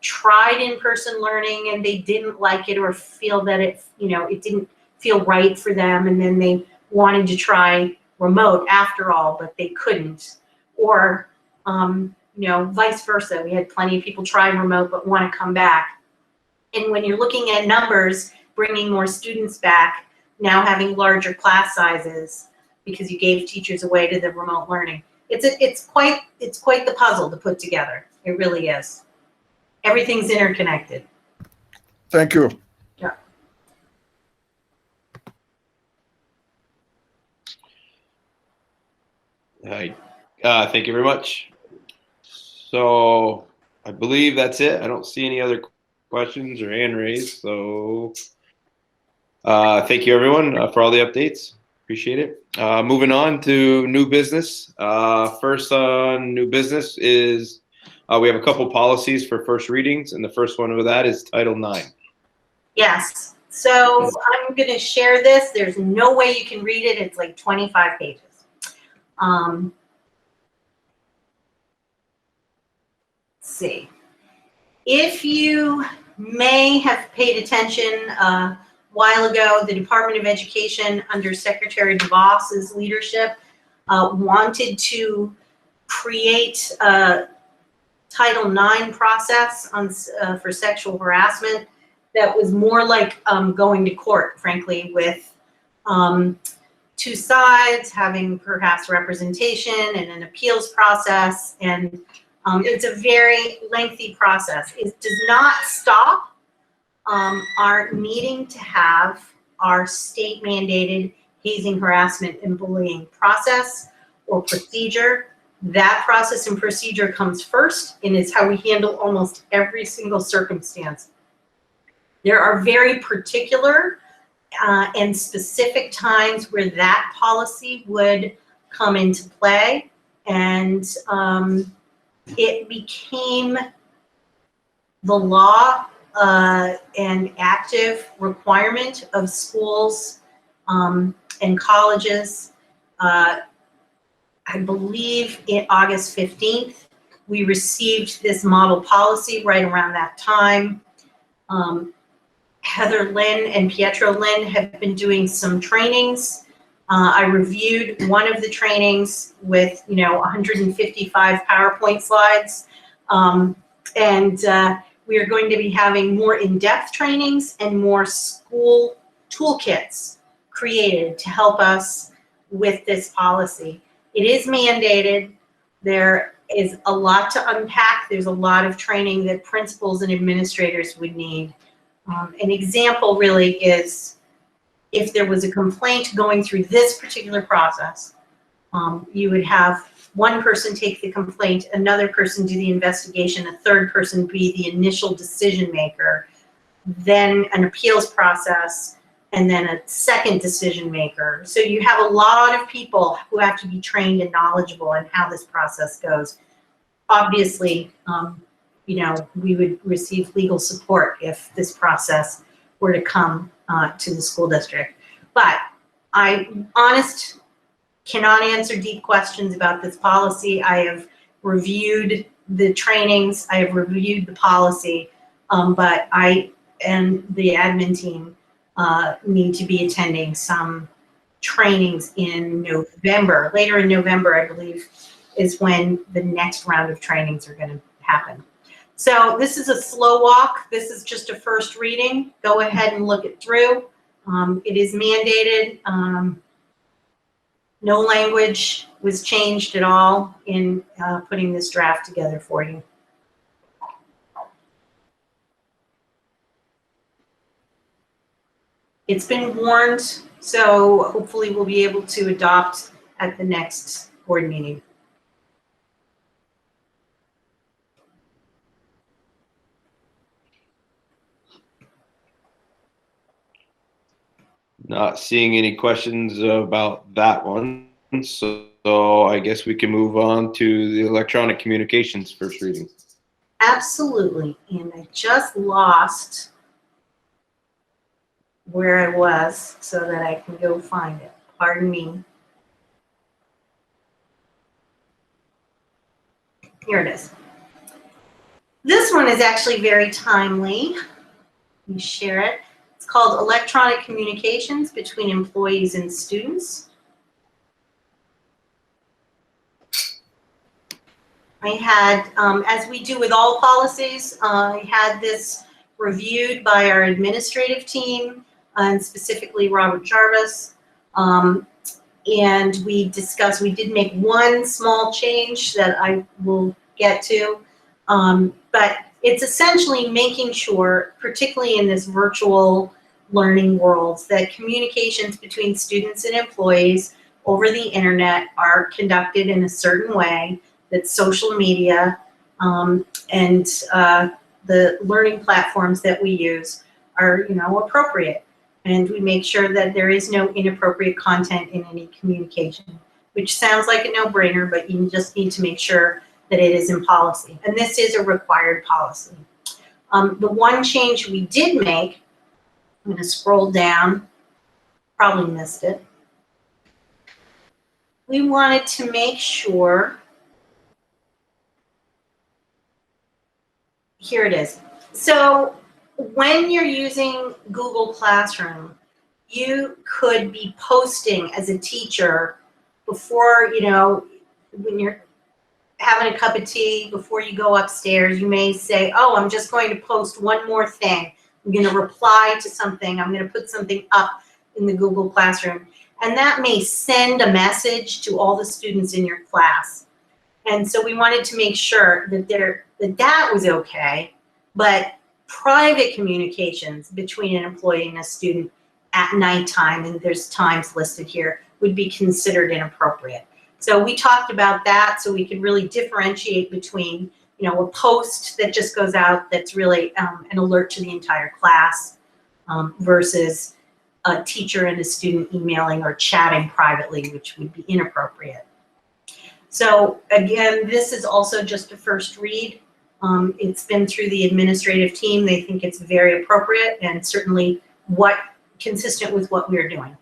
tried in-person learning and they didn't like it or feel that it didn't feel right for them, and then they wanted to try remote after all, but they couldn't. Or vice versa. We had plenty of people try remote but want to come back. And when you're looking at numbers, bringing more students back, now having larger class sizes because you gave teachers away to the remote learning, it's quite the puzzle to put together. It really is. Everything's interconnected. Thank you. Yeah. All right. Thank you very much. So I believe that's it. I don't see any other questions or hand raised. So thank you, everyone, for all the updates. Appreciate it. Moving on to new business. First on new business is we have a couple policies for first readings, and the first one of that is Title IX. Yes. So I'm going to share this. There's no way you can read it. It's like 25 pages. Let's see. If you may have paid attention a while ago, the Department of Education under Secretary DeVos's leadership wanted to create a Title IX process for sexual harassment that was more like going to court, frankly, with two sides having perhaps representation and an appeals process. And it's a very lengthy process. It does not stop our needing to have our state mandated hazing, harassment, and bullying process or procedure. That process and procedure comes first and is how we handle almost every single circumstance. There are very particular and specific times where that policy would come into play, and it became the law and active requirement of schools and colleges. I believe in August 15th, we received this model policy right around that time. Heather Lynn and Pietro Lynn have been doing some trainings. I reviewed one of the trainings with 155 PowerPoint slides. We are going to be having more in-depth trainings and more school toolkits created to help us with this policy. It is mandated. There is a lot to unpack. There's a lot of training that principals and administrators would need. An example really is if there was a complaint going through this particular process, you would have one person take the complaint, another person do the investigation, a third person be the initial decision maker, then an appeals process, and then a second decision maker. So you have a lot of people who have to be trained and knowledgeable in how this process goes. Obviously, we would receive legal support if this process were to come to the school district. But cannot answer deep questions about this policy. I have reviewed the trainings, I have reviewed the policy, but I and the admin team need to be attending some trainings in November. Later in November, I believe, is when the next round of trainings are going to happen. So this is a slow walk. This is just a first reading. Go ahead and look it through. It is mandated. No language was changed at all in putting this draft together for you. It's been warned, so hopefully we'll be able to adopt at the next board meeting. Not seeing any questions about that one. So So I guess we can move on to the electronic communications first reading. Absolutely. And I just lost where I was so that I can go find it. Pardon me. Here it is. This one is actually very timely. Let me share it. It's called Electronic Communications Between Employees and Students. I had, as we do with all policies, I had this reviewed by our administrative team, and specifically Robert Jarvis. And we discussed, we did make one small change that I will get to. But it's essentially making sure, particularly in this virtual learning world, that communications between students and employees over the internet are conducted in a certain way, that social media and the learning platforms that we use are, appropriate. And we make sure that there is no inappropriate content in any communication, which sounds like a no-brainer, but you just need to make sure that it is in policy. And this is a required policy. The one change we did make, I'm going to scroll down, probably missed it. We wanted to make sure, here it is. So when you're using Google Classroom, you could be posting as a teacher before, when you're having a cup of tea, before you go upstairs, you may say, oh, I'm just going to post one more thing. I'm going to reply to something. I'm going to put something up in the Google Classroom. And that may send a message to all the students in your class. And so we wanted to make sure that that was okay, but private communications between an employee and a student at nighttime, and there's times listed here, would be considered inappropriate. So we talked about that so we could really differentiate between, a post that just goes out that's really an alert to the entire class versus a teacher and a student emailing or chatting privately, which would be inappropriate. So again, this is also just a first read. It's been through the administrative team. They think it's very appropriate and certainly consistent with what we're doing.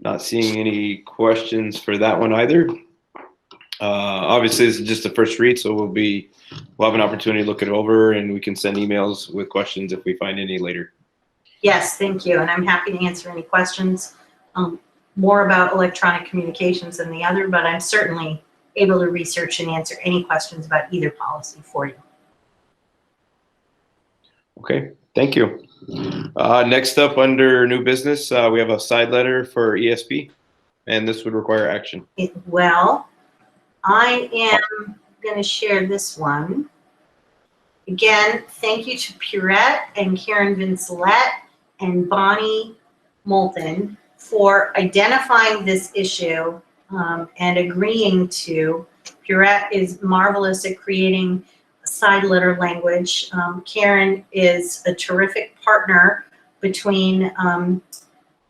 Not seeing any questions for that one either. Obviously, this is just the first read, so we'll have an opportunity to look it over, and we can send emails with questions if we find any later. Yes, thank you, and I'm happy to answer any questions more about electronic communications than the other, but I'm certainly able to research and answer any questions about either policy for you. Okay, thank you. Next up, under new business, we have a side letter for ESP, and this would require action. Well, I am going to share this one. Again, thank you to Purette and Karen Vincelette and Bonnie Moulton for identifying this issue and agreeing to. Purette is marvelous at creating side letter language. Karen is a terrific partner between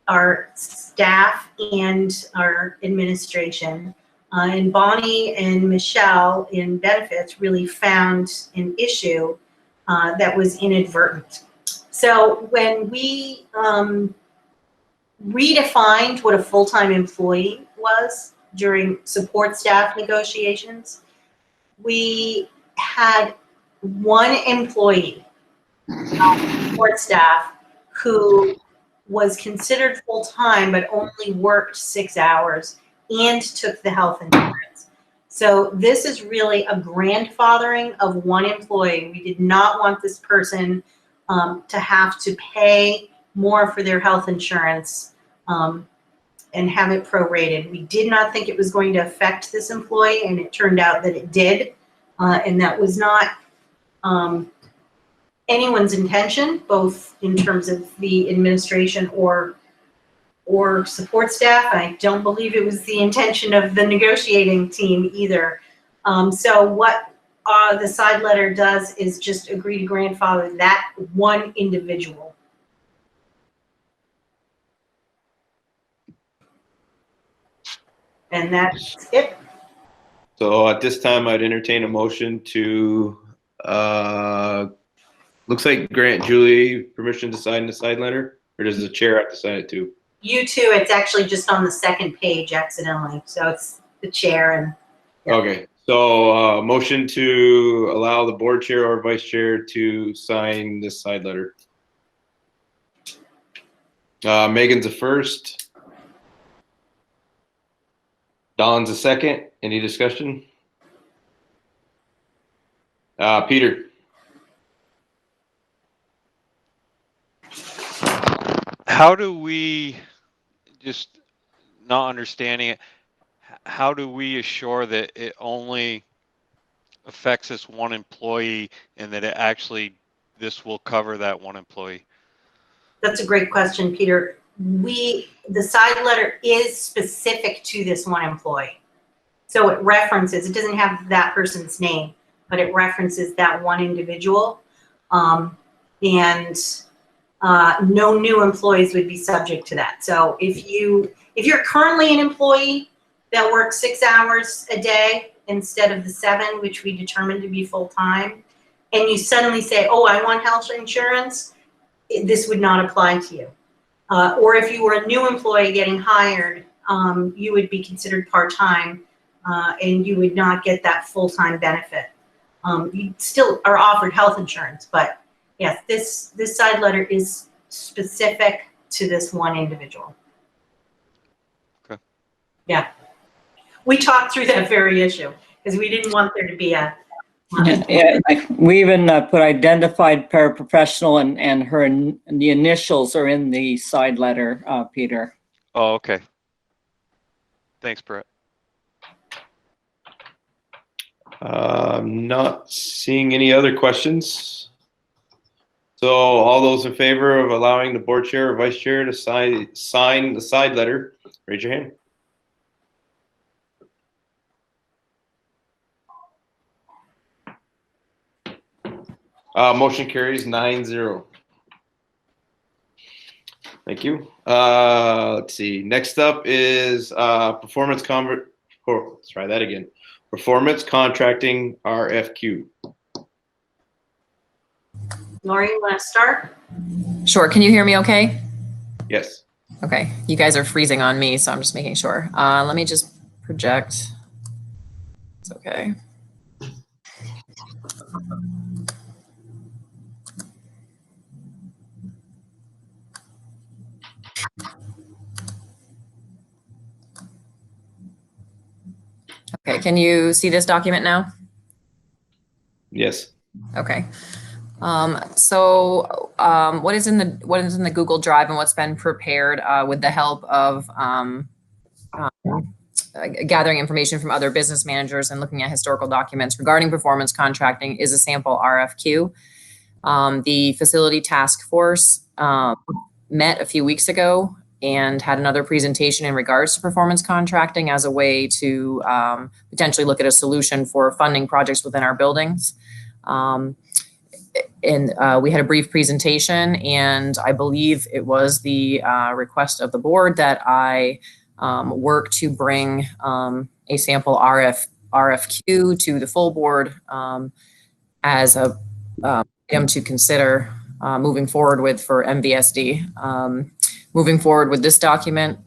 our staff and our administration. And Bonnie and Michelle in benefits really found an issue that was inadvertent. So when we redefined what a full-time employee was during support staff negotiations, we had one employee, support staff, who was considered full-time but only worked 6 hours and took the health insurance. So this is really a grandfathering of one employee. We did not want this person to have to pay more for their health insurance and have it prorated. We did not think it was going to affect this employee, and it turned out that it did. And that was not anyone's intention, both in terms of the administration or support staff. I don't believe it was the intention of the negotiating team either. So what the side letter does is just agree to grandfather that one individual. And that's it. So at this time, I'd entertain a motion to, looks like grant Julie permission to sign the side letter, or does the chair have to sign it too? You too, it's actually just on the second page accidentally. So it's the chair and. Yeah. Okay, so motion to allow the board chair or vice chair to sign this side letter. Megan's a first. Don's a second. Any discussion? Peter. How do we, just not understanding it, how do we assure that it only affects this one employee and that it actually, this will cover that one employee? That's a great question, Peter. The side letter is specific to this one employee. So it references, it doesn't have that person's name, but it references that one individual. No new employees would be subject to that. So if you're currently an employee that works 6 hours a day instead of the 7, which we determined to be full-time, and you suddenly say, oh, I want health insurance, this would not apply to you. Or if you were a new employee getting hired, you would be considered part-time and you would not get that full-time benefit. You still are offered health insurance, but yes, this side letter is specific to this one individual. Okay. Yeah. We talked through that very issue because we didn't want there to be a. Yeah, we even put identified paraprofessional and the initials are in the side letter, Peter. Oh, okay. Thanks, Brett. Not seeing any other questions. So all those in favor of allowing the board chair or vice chair to sign the side letter, raise your hand. Motion carries 9-0. Thank you. Let's see. Next up is Performance Contracting RFQ. Lori, you want to start? Sure. Can you hear me okay? Yes. Okay. You guys are freezing on me, so I'm just making sure. Let me just project. It's okay. Okay. Can you see this document now? Yes. Okay. What is in the Google Drive and what's been prepared with the help of gathering information from other business managers and looking at historical documents regarding performance contracting is a sample RFQ. The facility task force met a few weeks ago and had another presentation in regards to performance contracting as a way to potentially look at a solution for funding projects within our buildings. We had a brief presentation, and I believe it was the request of the board that I work to bring a sample RFQ to the full board as a item to consider moving forward with for MVSD. Moving forward with this document,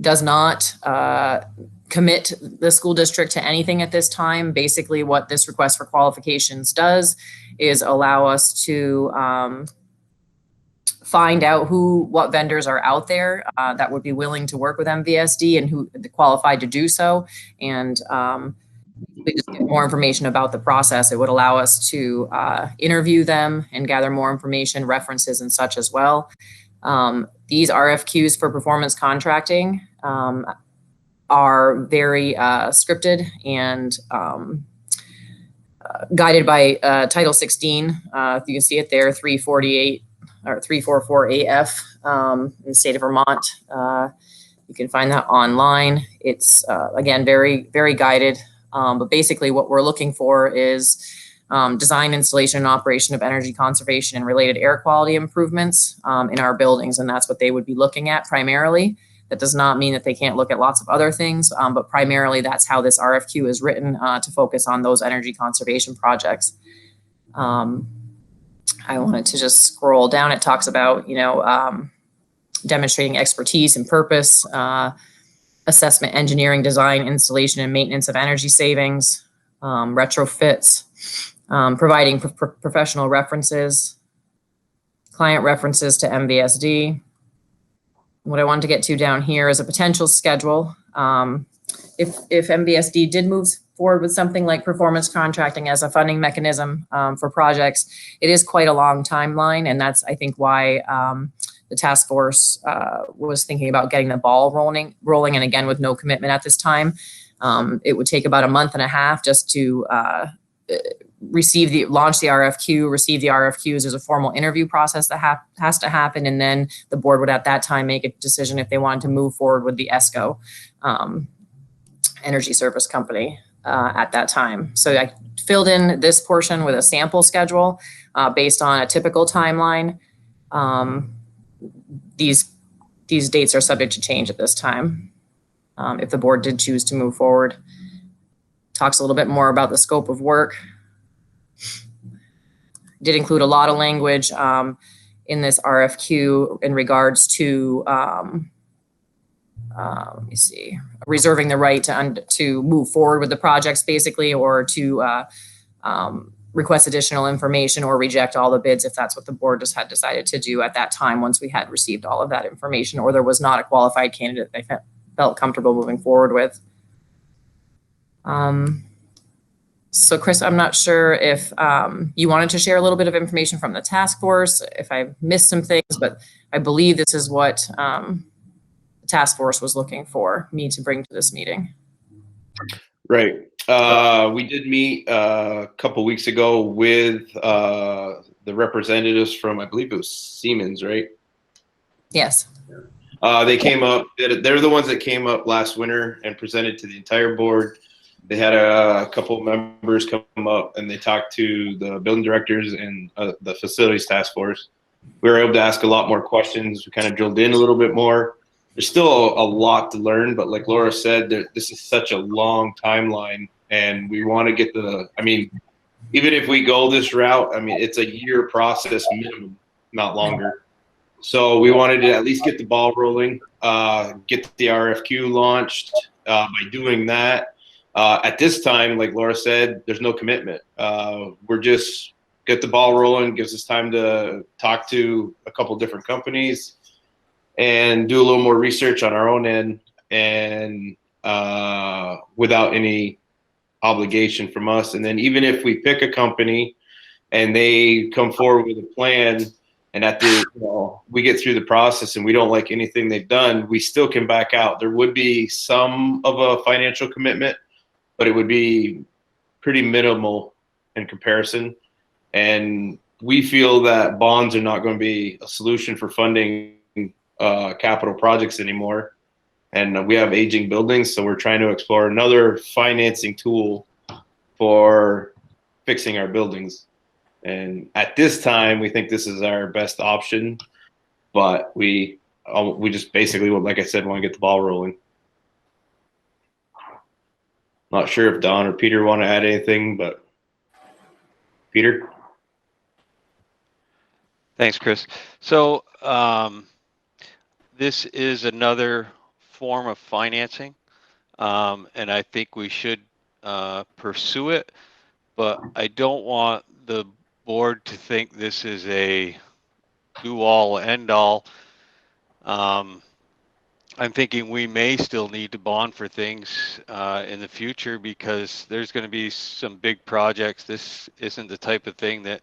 does not commit the school district to anything at this time. Basically, what this request for qualifications does is allow us to find out what vendors are out there that would be willing to work with MVSD and who qualified to do so. And we just get more information about the process. It would allow us to interview them and gather more information, references and such as well. These RFQs for performance contracting are very scripted and guided by Title 16. You can see it there, 348 or 344 AF in the state of Vermont. You can find that online. It's, again, very, very guided. But basically what we're looking for is design, installation, and operation of energy conservation and related air quality improvements in our buildings. And that's what they would be looking at primarily. That does not mean that they can't look at lots of other things, but primarily that's how this RFQ is written to focus on those energy conservation projects. I wanted to just scroll down. It talks about, demonstrating expertise and purpose, assessment, engineering, design, installation, and maintenance of energy savings, retrofits, providing professional references, client references to MVSD. What I wanted to get to down here is a potential schedule. If MVSD did move forward with something like performance contracting as a funding mechanism for projects, it is quite a long timeline, and that's, I think, why the task force was thinking about getting the ball rolling, and again, with no commitment at this time. It would take about a month and a half just to launch the RFQ, receive the RFQs. There's a formal interview process that has to happen, and then the board would at that time make a decision if they wanted to move forward with the ESCO energy service company at that time. So I filled in this portion with a sample schedule based on a typical timeline. These dates are subject to change at this time. If the board did choose to move forward. Talks a little bit more about the scope of work. Did include a lot of language in this RFQ in regards to, let me see, reserving the right to move forward with the projects basically, or to request additional information or reject all the bids if that's what the board just had decided to do at that time once we had received all of that information, or there was not a qualified candidate they felt comfortable moving forward with. So Chris, I'm not sure if you wanted to share a little bit of information from the task force, if I missed some things, but I believe this is what the task force was looking for me to bring to this meeting. Right. We did meet a couple weeks ago with the representatives from, I believe it was Siemens, right? Yes. They came up, they're the ones that came up last winter and presented to the entire board. They had a couple of members come up and they talked to the building directors and the facilities task force. We were able to ask a lot more questions. We kind of drilled in a little bit more. There's still a lot to learn, but like Laura said, this is such a long timeline, and we want to get even if we go this route, it's a year process minimum, not longer. So we wanted to at least get the ball rolling, get the RFQ launched. By doing that, at this time, like Laura said, there's no commitment. We're just get the ball rolling, gives us time to talk to a couple different companies and do a little more research on our own end, and without any obligation from us. And then even if we pick a company and they come forward with a plan, and at the we get through the process and we don't like anything they've done, we still can back out. There would be some of a financial commitment, but it would be pretty minimal in comparison. And we feel that bonds are not going to be a solution for funding capital projects anymore. And we have aging buildings, so we're trying to explore another financing tool for fixing our buildings. And at this time, we think this is our best option, but we just basically, like I said, want to get the ball rolling. Not sure if Don or Peter want to add anything, but Peter? Thanks, Chris. So this is another form of financing, and I think we should pursue it, but I don't want the board to think this is a do-all, end-all. I'm thinking we may still need to bond for things in the future, because there's going to be some big projects. This isn't the type of thing that,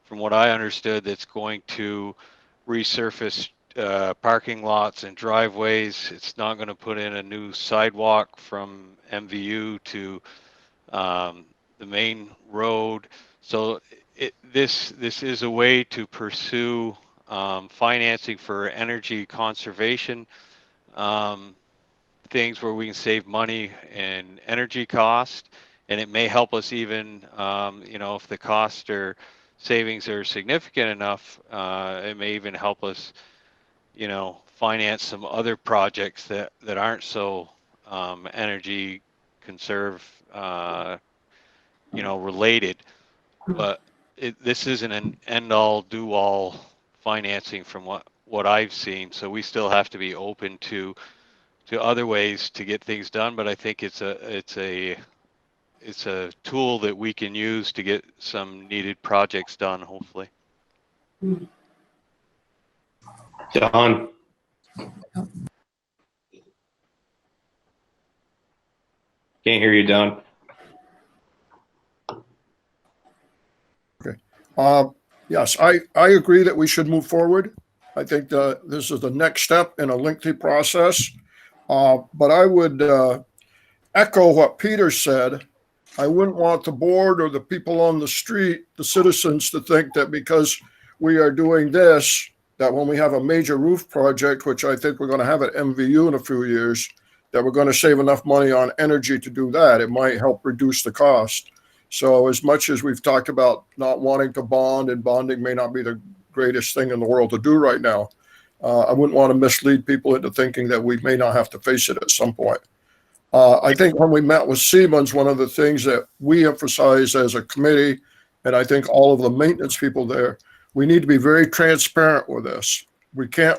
from what I understood, that's going to resurface parking lots and driveways. It's not going to put in a new sidewalk from MVU to the main road. So this is a way to pursue financing for energy conservation. things where we can save money and energy cost, and it may help us even, if the cost or savings are significant enough, it may even help us, finance some other projects that aren't so energy conserve, related. But this isn't an end-all, do-all financing from what I've seen. So we still have to be open to other ways to get things done. But I think it's a tool that we can use to get some needed projects done, hopefully. Don? Can't hear you, Don. Yes, I agree that we should move forward. I think this is the next step in a lengthy process. But I would echo what Peter said. I wouldn't want the board or the people on the street, the citizens, to think that because we are doing this, that when we have a major roof project, which I think we're going to have at MVU in a few years, that we're going to save enough money on energy to do that. It might help reduce the cost. So as much as we've talked about not wanting to bond, and bonding may not be the greatest thing in the world to do right now, I wouldn't want to mislead people into thinking that we may not have to face it at some point. I think when we met with Siemens, one of the things that we emphasize as a committee, and I think all of the maintenance people there, we need to be very transparent with this. We can't,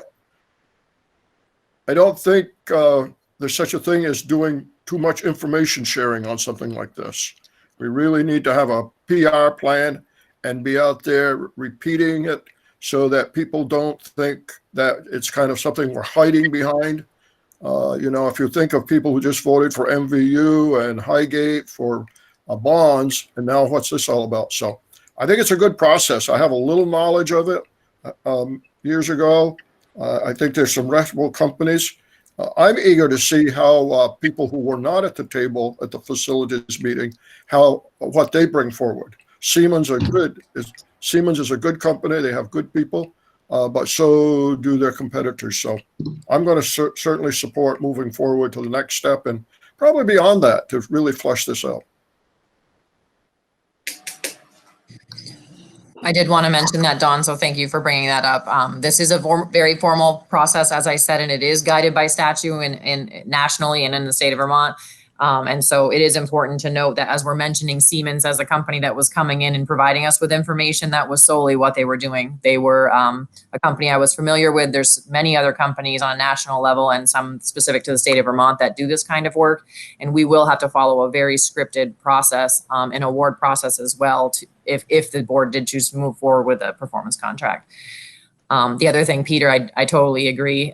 I don't think there's such a thing as doing too much information sharing on something like this. We really need to have a PR plan and be out there repeating it so that people don't think that it's kind of something we're hiding behind. If you think of people who just voted for MVU and Highgate for bonds, and now what's this all about? So I think it's a good process. I have a little knowledge of it years ago. I think there's some reputable companies. I'm eager to see how people who were not at the table at the facilities meeting, what they bring forward. Siemens is a good company. They have good people, but so do their competitors. So I'm going to certainly support moving forward to the next step and probably beyond that to really flush this out. I did want to mention that, Don, so thank you for bringing that up. This is a very formal process, as I said, and it is guided by statute and nationally and in the state of Vermont. And so it is important to note that as we're mentioning Siemens as a company that was coming in and providing us with information, that was solely what they were doing. They were a company I was familiar with. There's many other companies on a national level and some specific to the state of Vermont that do this kind of work. And we will have to follow a very scripted process, an award process as well, if the board did choose to move forward with a performance contract. The other thing, Peter, I totally agree.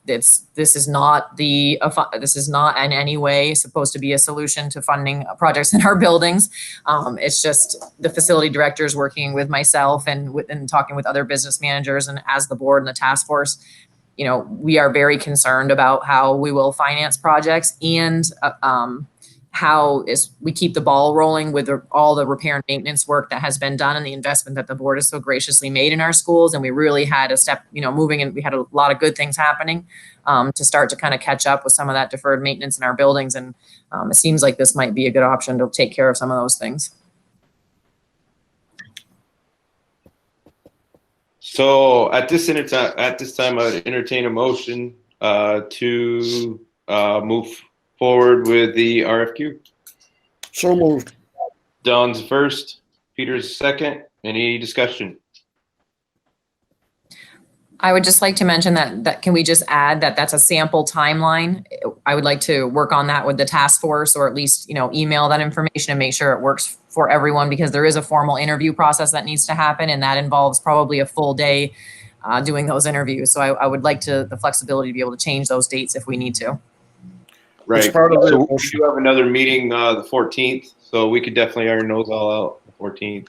This is not in any way supposed to be a solution to funding projects in our buildings. It's just the facility directors working with myself and talking with other business managers, and as the board and the task force, we are very concerned about how we will finance projects and how we keep the ball rolling with all the repair and maintenance work that has been done and the investment that the board has so graciously made in our schools. And we really had a step, moving, and we had a lot of good things happening to start to kind of catch up with some of that deferred maintenance in our buildings. And it seems like this might be a good option to take care of some of those things. So at this time, I'd entertain a motion to move forward with the RFQ. So moved. Don's first, Peter's second. Any discussion? I would just like to mention that can we just add that that's a sample timeline? I would like to work on that with the task force, or at least, email that information and make sure it works for everyone, because there is a formal interview process that needs to happen, and that involves probably a full day doing those interviews. So I would like the flexibility to be able to change those dates if we need to. Right. It's part of So the- we do have another meeting the 14th, so we could definitely iron those all out the 14th.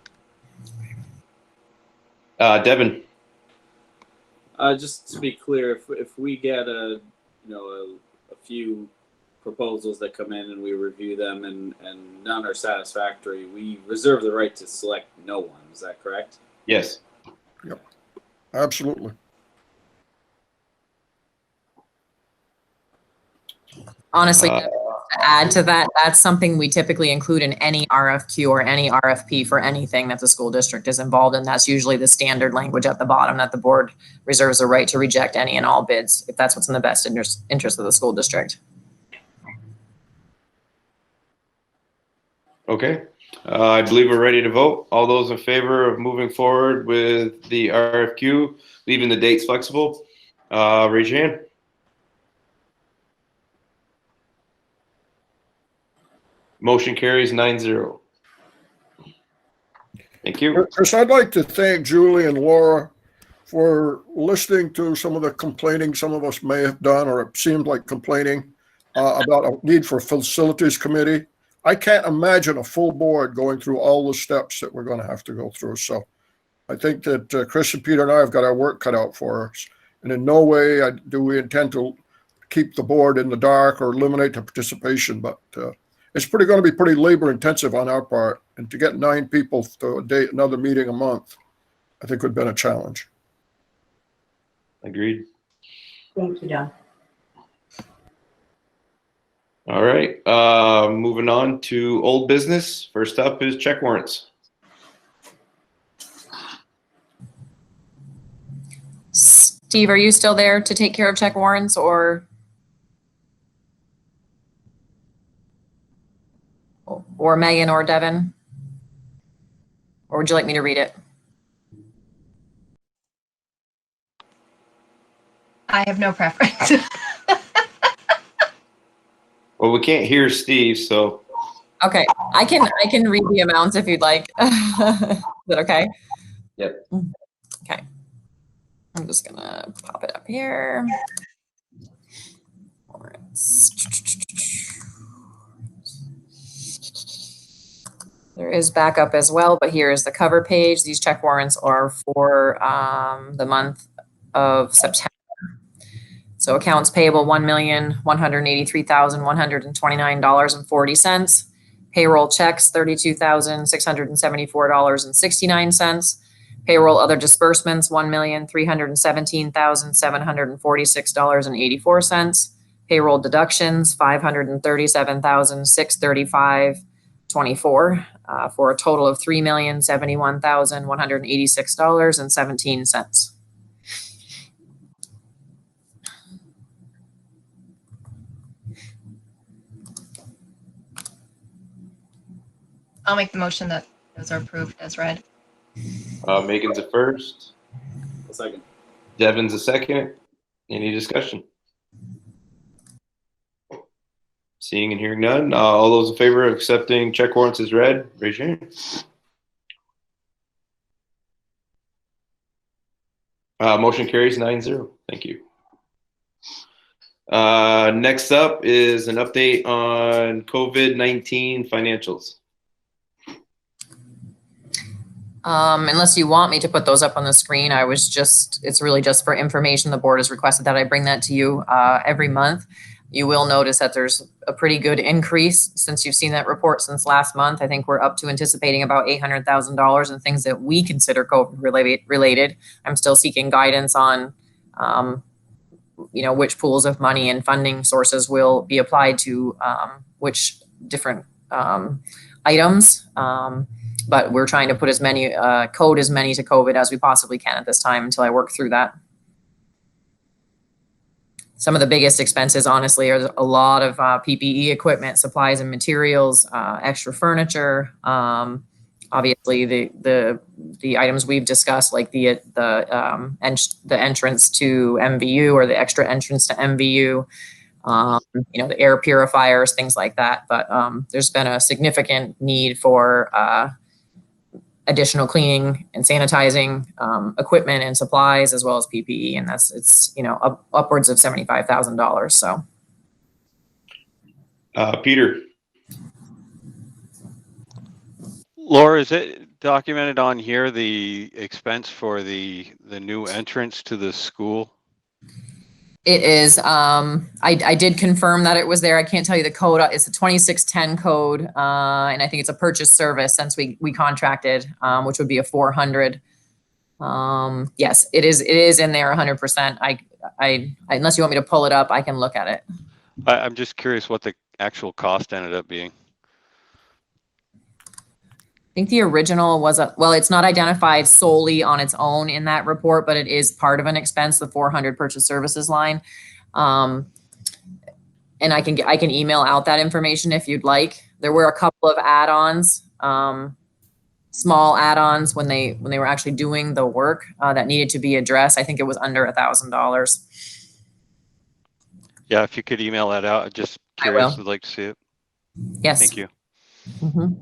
Devin. Just to be clear, if we get a few proposals that come in and we review them and none are satisfactory, we reserve the right to select no one. Is that correct? Yes. Yep. Absolutely. Honestly, to add to that, that's something we typically include in any RFQ or any RFP for anything that the school district is involved in. That's usually the standard language at the bottom, that the board reserves the right to reject any and all bids if that's what's in the best interest of the school district. Okay. I believe we're ready to vote. All those in favor of moving forward with the RFQ, leaving the dates flexible, raise your hand. Motion carries 9-0. Thank you. Chris, I'd like to thank Julie and Laura for listening to some of the complaining some of us may have done, or it seemed like complaining about a need for a facilities committee. I can't imagine a full board going through all the steps that we're going to have to go through. So I think that Chris and Peter and I have got our work cut out for us. And in no way do we intend to keep the board in the dark or eliminate the participation, but it's going to be pretty labor intensive on our part. And to get 9 people to another meeting a month, I think would have been a challenge. Agreed. Thank you, Don. All right. Moving on to old business. First up is check warrants. Steve, are you still there to take care of check warrants, or Megan or Devin? Or would you like me to read it? I have no preference. Well, we can't hear Steve, so. Okay, I can read the amounts if you'd like. Is that okay? Yep. Okay. I'm just gonna pop it up here. There is backup as well, but here is the cover page. These check warrants are for the month of September. So accounts payable, $1,183,129.40. Payroll checks, $32,674.69. Payroll other disbursements, $1,317,746.84. Payroll deductions, $537,635.24, for a total of $3,071,186.17. I'll make the motion that those are approved as read. Megan's a first. A second. Devin's a second. Any discussion? Seeing and hearing none. All those in favor of accepting check warrants as read, raise your hand. Motion carries 9-0. Thank you. Next up is an update on COVID-19 financials. Unless you want me to put those up on the screen, it's really just for information. The board has requested that I bring that to you every month. You will notice that there's a pretty good increase since you've seen that report since last month. I think we're up to anticipating about $800,000 in things that we consider COVID related. I'm still seeking guidance on, which pools of money and funding sources will be applied to which different items. But we're trying to put code as many to COVID as we possibly can at this time until I work through that. Some of the biggest expenses, honestly, are a lot of PPE equipment, supplies and materials, extra furniture. Obviously, the items we've discussed, like the entrance to MVU or the extra entrance to MVU. The air purifiers, things like that. But there's been a significant need for additional cleaning and sanitizing equipment and supplies, as well as PPE, and it's upwards of $75,000. So, Peter. Laura, is it documented on here the expense for the new entrance to the school? It is. I did confirm that it was there. I can't tell you the code. It's a 2610 code, and I think it's a purchase service since we contracted, which would be a 400. Yes, it is in there 100%. I unless you want me to pull it up, I can look at it. I'm just curious what the actual cost ended up being. I think the original was well, it's not identified solely on its own in that report, but it is part of an expense, the 400 purchase services line. And I can email out that information if you'd like. There were a couple of add-ons, small add-ons when they were actually doing the work that needed to be addressed. I think it was under $1,000. Yeah, if you could email that out, I'm just curious. Would like to see it. Yes. Thank you. Mm-hmm.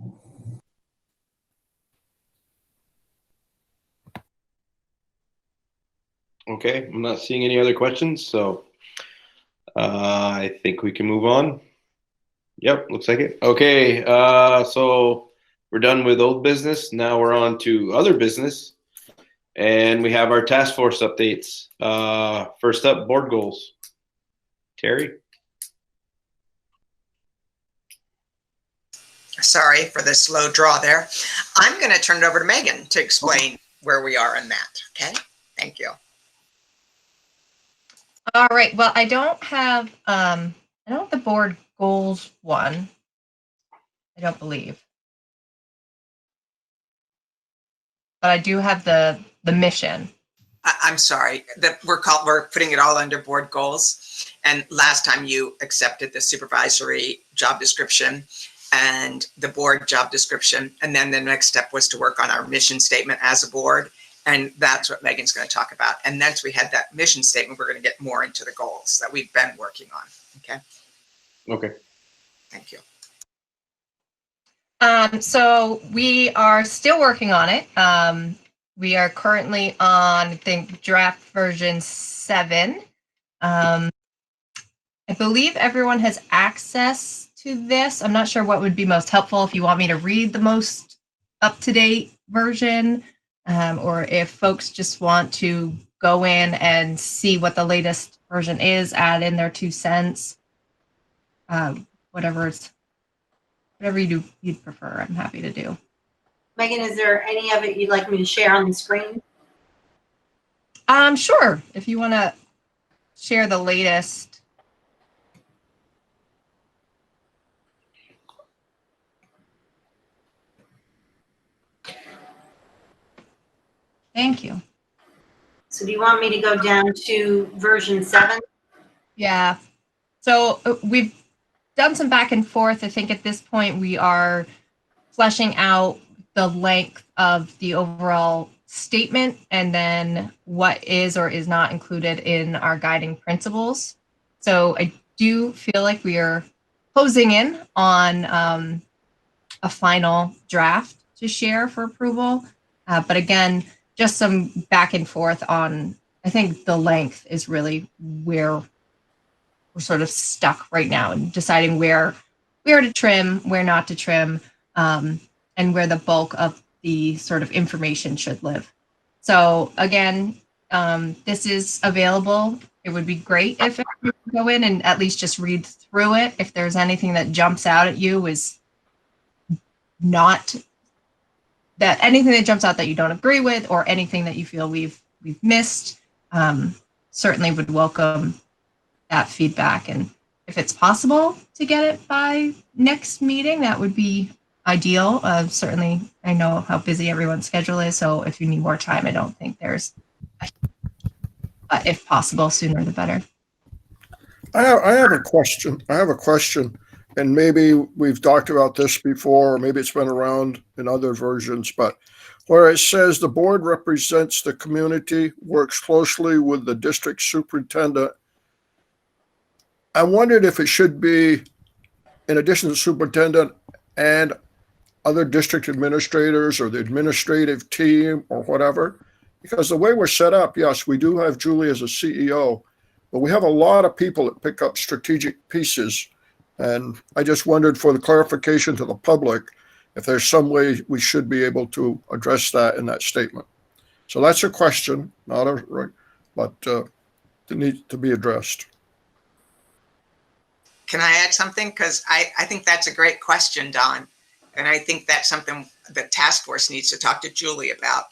Okay, I'm not seeing any other questions, so I think we can move on. Yep, looks like it. Okay, so we're done with old business. Now we're on to other business, and we have our task force updates. First up, board goals. Terry? Sorry for the slow draw there. I'm going to turn it over to Megan to explain where we are in that. Okay, thank you. All right. Well, I don't have the board goals one. I don't believe. But I do have the mission. I'm sorry that we're putting it all under board goals. And last time you accepted the supervisory job description and the board job description. And then the next step was to work on our mission statement as a board. And that's what Megan's going to talk about. And once we had that mission statement, we're going to get more into the goals that we've been working on. Okay. Okay. Thank you. So we are still working on it. We are currently on, I think, draft version 7. I believe everyone has access to this. I'm not sure what would be most helpful, if you want me to read the most up-to-date version, or if folks just want to go in and see what the latest version is, add in their 2 cents, whatever you'd prefer, I'm happy to do. Megan, is there any of it you'd like me to share on the screen? Sure. If you want to share the latest. Thank you. So do you want me to go down to version 7? Yeah. So we've done some back and forth. I think at this point we are fleshing out the length of the overall statement and then what is or is not included in our guiding principles. So I do feel like we are closing in on a final draft to share for approval. But again, just some back and forth on, I think the length is really where we're sort of stuck right now and deciding where to trim, where not to trim, and where the bulk of the sort of information should live. So again, this is available. It would be great if you could go in and at least just read through it. If there's anything that jumps out at you is not that anything that jumps out that you don't agree with, or anything that you feel we've missed, certainly would welcome that feedback. And if it's possible to get it by next meeting, that would be ideal. Certainly, I know how busy everyone's schedule is, so if you need more time, I don't think there's, but if possible, sooner the better. I have a question. And maybe we've talked about this before, or maybe it's been around in other versions, but where it says the board represents the community, works closely with the district superintendent, I wondered if it should be, in addition to the superintendent and other district administrators or the administrative team or whatever, because the way we're set up, yes, we do have Julie as a CEO, but we have a lot of people that pick up strategic pieces. And I just wondered, for the clarification to the public, if there's some way we should be able to address that in that statement. So that's a question, not a right, but it needs to be addressed. Can I add something? Because I think that's a great question, Don. And I think that's something the task force needs to talk to Julie about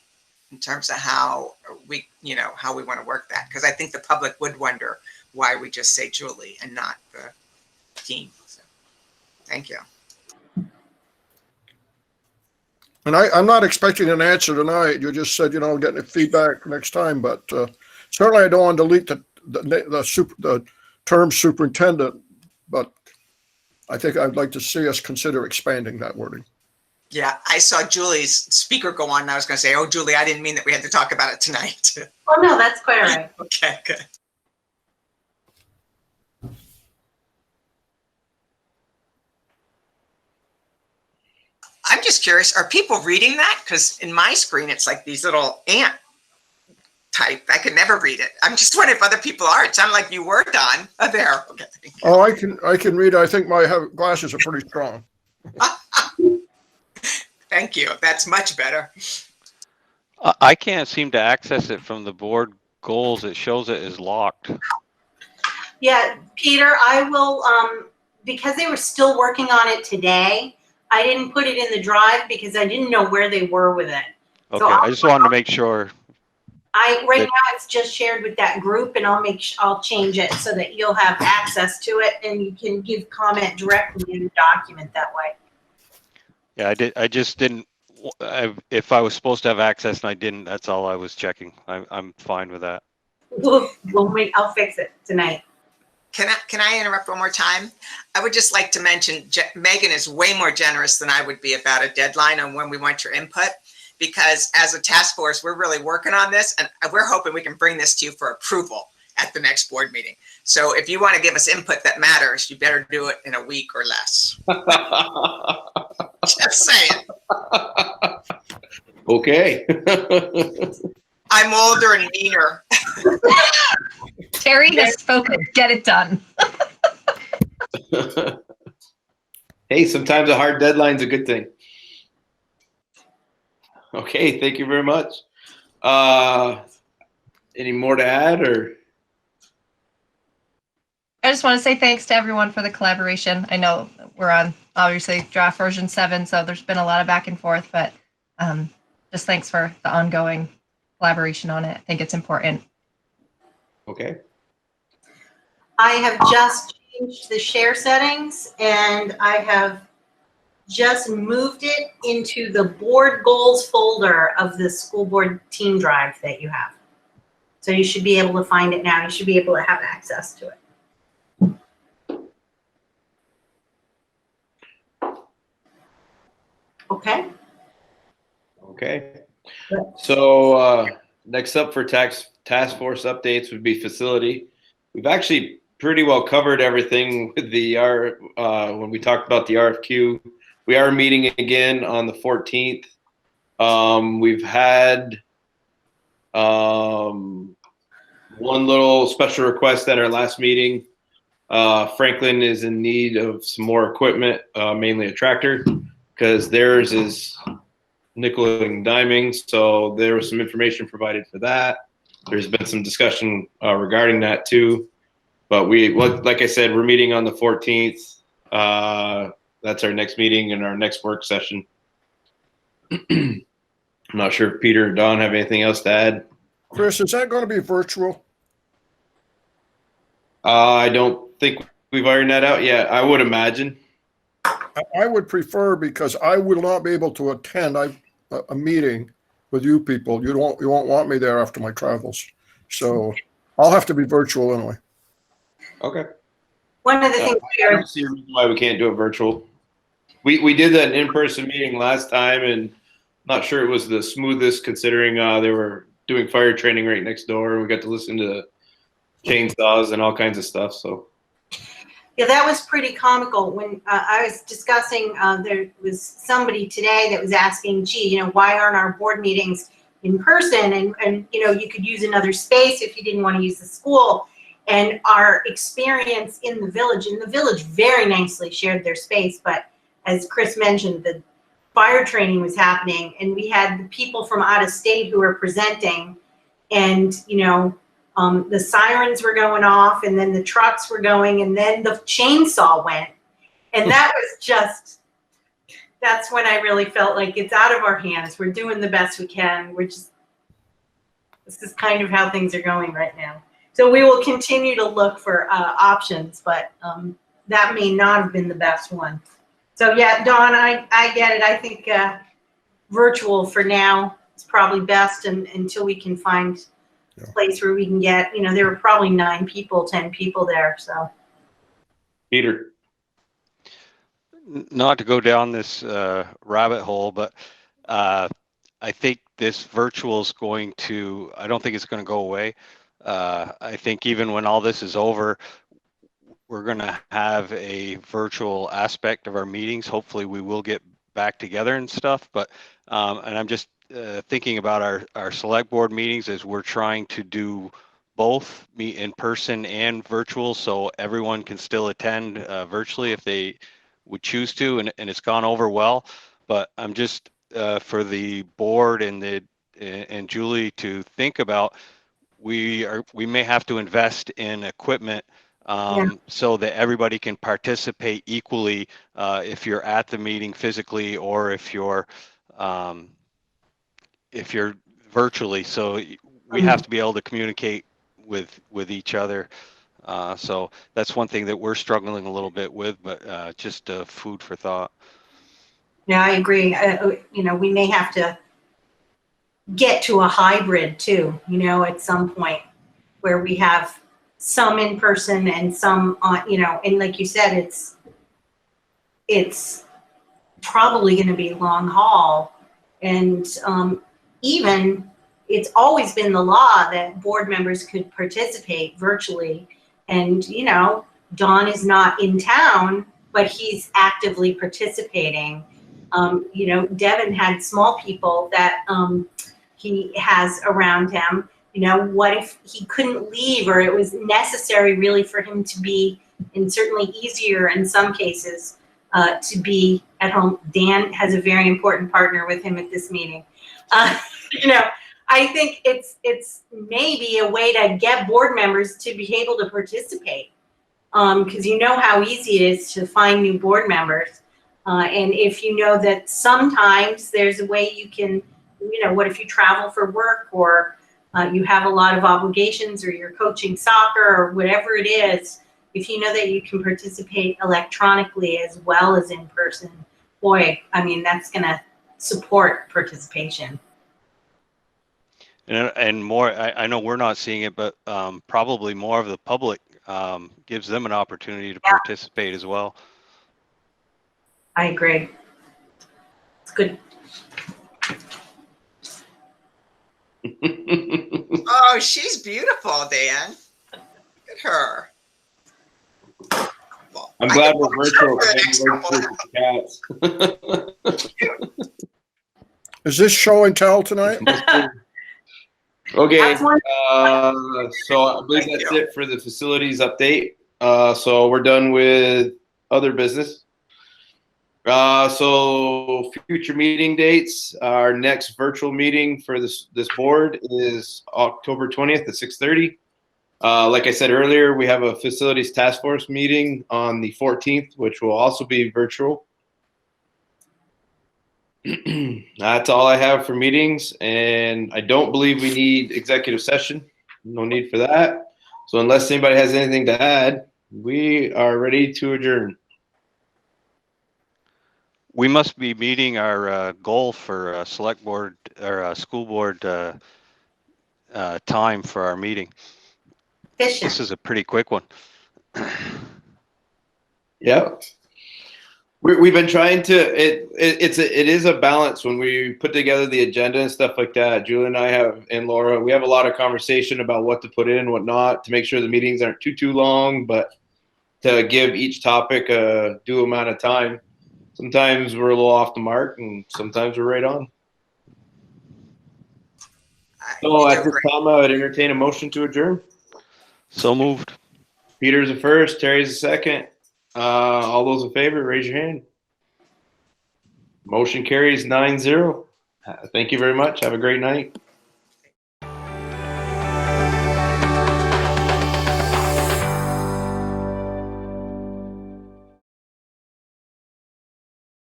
in terms of how we want to work that. Because I think the public would wonder why we just say Julie and not the 15. So, thank you. And I'm not expecting an answer tonight. You just said, getting feedback next time, but certainly I don't want to delete the term superintendent, but I think I'd like to see us consider expanding that wording. Yeah, I saw Julie's speaker go on and I was going to say, oh, Julie, I didn't mean that we had to talk about it tonight. Oh, no, that's quite all right. Okay, good. I'm just curious, are people reading that? Because in my screen, it's like these little ant type. I could never read it. I'm just wondering if other people are. It sounded like you were, Don. Oh, there. Okay. Oh, I can read. I think my glasses are pretty strong. Thank you. That's much better. I can't seem to access it from the board goals. It shows it is locked. Yeah, Peter, I will, because they were still working on it today, I didn't put it in the drive because I didn't know where they were with it. Okay, So I just wanted to make sure. Right now it's just shared with that group, and I'll change it so that you'll have access to it and you can give comment directly in the document that way. Yeah, I just didn't. If I was supposed to have access and I didn't, that's all I was checking. I'm fine with that. I'll fix it tonight. Can I interrupt one more time? I would just like to mention Megan is way more generous than I would be about a deadline on when we want your input, because as a task force, we're really working on this and we're hoping we can bring this to you for approval at the next board meeting. So if you want to give us input that matters, you better do it in a week or less. Just saying. Okay. I'm older and meaner. Terry has spoken. Get it done. Hey, sometimes a hard deadline's a good thing. Okay, thank you very much. Any more to add, or? I just want to say thanks to everyone for the collaboration. I know we're on obviously draft version 7, so there's been a lot of back and forth, but just thanks for the ongoing collaboration on it. I think it's important. Okay. I have just changed the share settings and I have just moved it into the board goals folder of the school board team drive that you have. So you should be able to find it now. You should be able to have access to it. Okay. Okay. So next up for task force updates would be facility. We've actually pretty well covered everything with the when we talked about the RFQ. We are meeting again on the 14th. We've had one little special request at our last meeting. Franklin is in need of some more equipment, mainly a tractor, because theirs is nickel and diming. So there was some information provided for that. There's been some discussion regarding that too. But like I said, we're meeting on the 14th. That's our next meeting and our next work session. I'm not sure if Peter or Don have anything else to add. Chris, is that going to be virtual? I don't think we've ironed that out yet. I would imagine. I would prefer, because I will not be able to attend a meeting with you people. You won't want me there after my travels. So I'll have to be virtual anyway. Okay. One of the things I don't see a reason why we can't do it virtual. We did that in-person meeting last time, and not sure it was the smoothest, considering they were doing fire training right next door, and we got to listen to chainsaws and all kinds of stuff. So yeah, that was pretty comical. When I was discussing, there was somebody today that was asking, gee, why aren't our board meetings in person? And you could use another space if you didn't want to use the school. And our experience in the village very nicely shared their space. But as Chris mentioned, the fire training was happening, and we had the people from out of state who were presenting, and the sirens were going off, and then the trucks were going, and then the chainsaw went. And that was that's when I really felt like it's out of our hands. We're doing the best we can. This is kind of how things are going right now. So we will continue to look for options, but that may not have been the best one. So yeah, Dawn, I get it. I think virtual for now is probably best, and until we can find a place where we can get, there were probably 9 people, 10 people there, so. Peter. Not to go down this rabbit hole, but I think this virtual is going to, I don't think it's going to go away. I think even when all this is over, we're going to have a virtual aspect of our meetings. Hopefully we will get back together and stuff, but and I'm just thinking about our select board meetings as we're trying to do both, meet in person and virtual, so everyone can still attend virtually if they would choose to, and it's gone over well. But I'm just for the board and Julie to think about, we may have to invest in equipment so that everybody can participate equally if you're at the meeting physically or if you're virtually. So we have to be able to communicate with each other. So that's one thing that we're struggling a little bit with, but just food for thought. Yeah, I agree. We may have to get to a hybrid too, at some point where we have some in person and some on, and like you said, it's probably going to be long haul. And even it's always been the law that board members could participate virtually. And, Don is not in town, but he's actively participating. Devin had small people that he has around him. What if he couldn't leave, or it was necessary really for him to be, and certainly easier in some cases, to be at home. Dan has a very important partner with him at this meeting. I think it's maybe a way to get board members to be able to participate, because how easy it is to find new board members. And if that sometimes there's a way you can, what if you travel for work, or you have a lot of obligations, or you're coaching soccer, or whatever it is, if that you can participate electronically as well as in person, boy, that's going to support participation. And more, I know we're not seeing it, but probably more of the public gives them an opportunity to participate as well. I agree. It's good. Oh, she's beautiful, Dan. Look at her. Well, I'm glad we're virtual. Is this show and tell tonight? Okay, so I believe that's it for the facilities update. So we're done with other business. So future meeting dates, our next virtual meeting for this board is October 20th at 6:30. Like I said earlier, we have a facilities task force meeting on the 14th, which will also be virtual. That's all I have for meetings, and I don't believe we need executive session. No need for that. So unless anybody has anything to add, we are ready to adjourn. We must be meeting our goal for select board or school board time for our meeting. This is a pretty quick one. Yeah. We've been trying to, it is a balance when we put together the agenda and stuff like that. Julie and I and Laura, we have a lot of conversation about what to put in, what not, to make sure the meetings aren't too long, but to give each topic a due amount of time. Sometimes we're a little off the mark, and sometimes we're right on. So at this time, I would entertain a motion to adjourn. So moved. Peter's the first, Terry's the second. All those in favor, raise your hand. Motion carries 9-0. Thank you very much. Have a great night.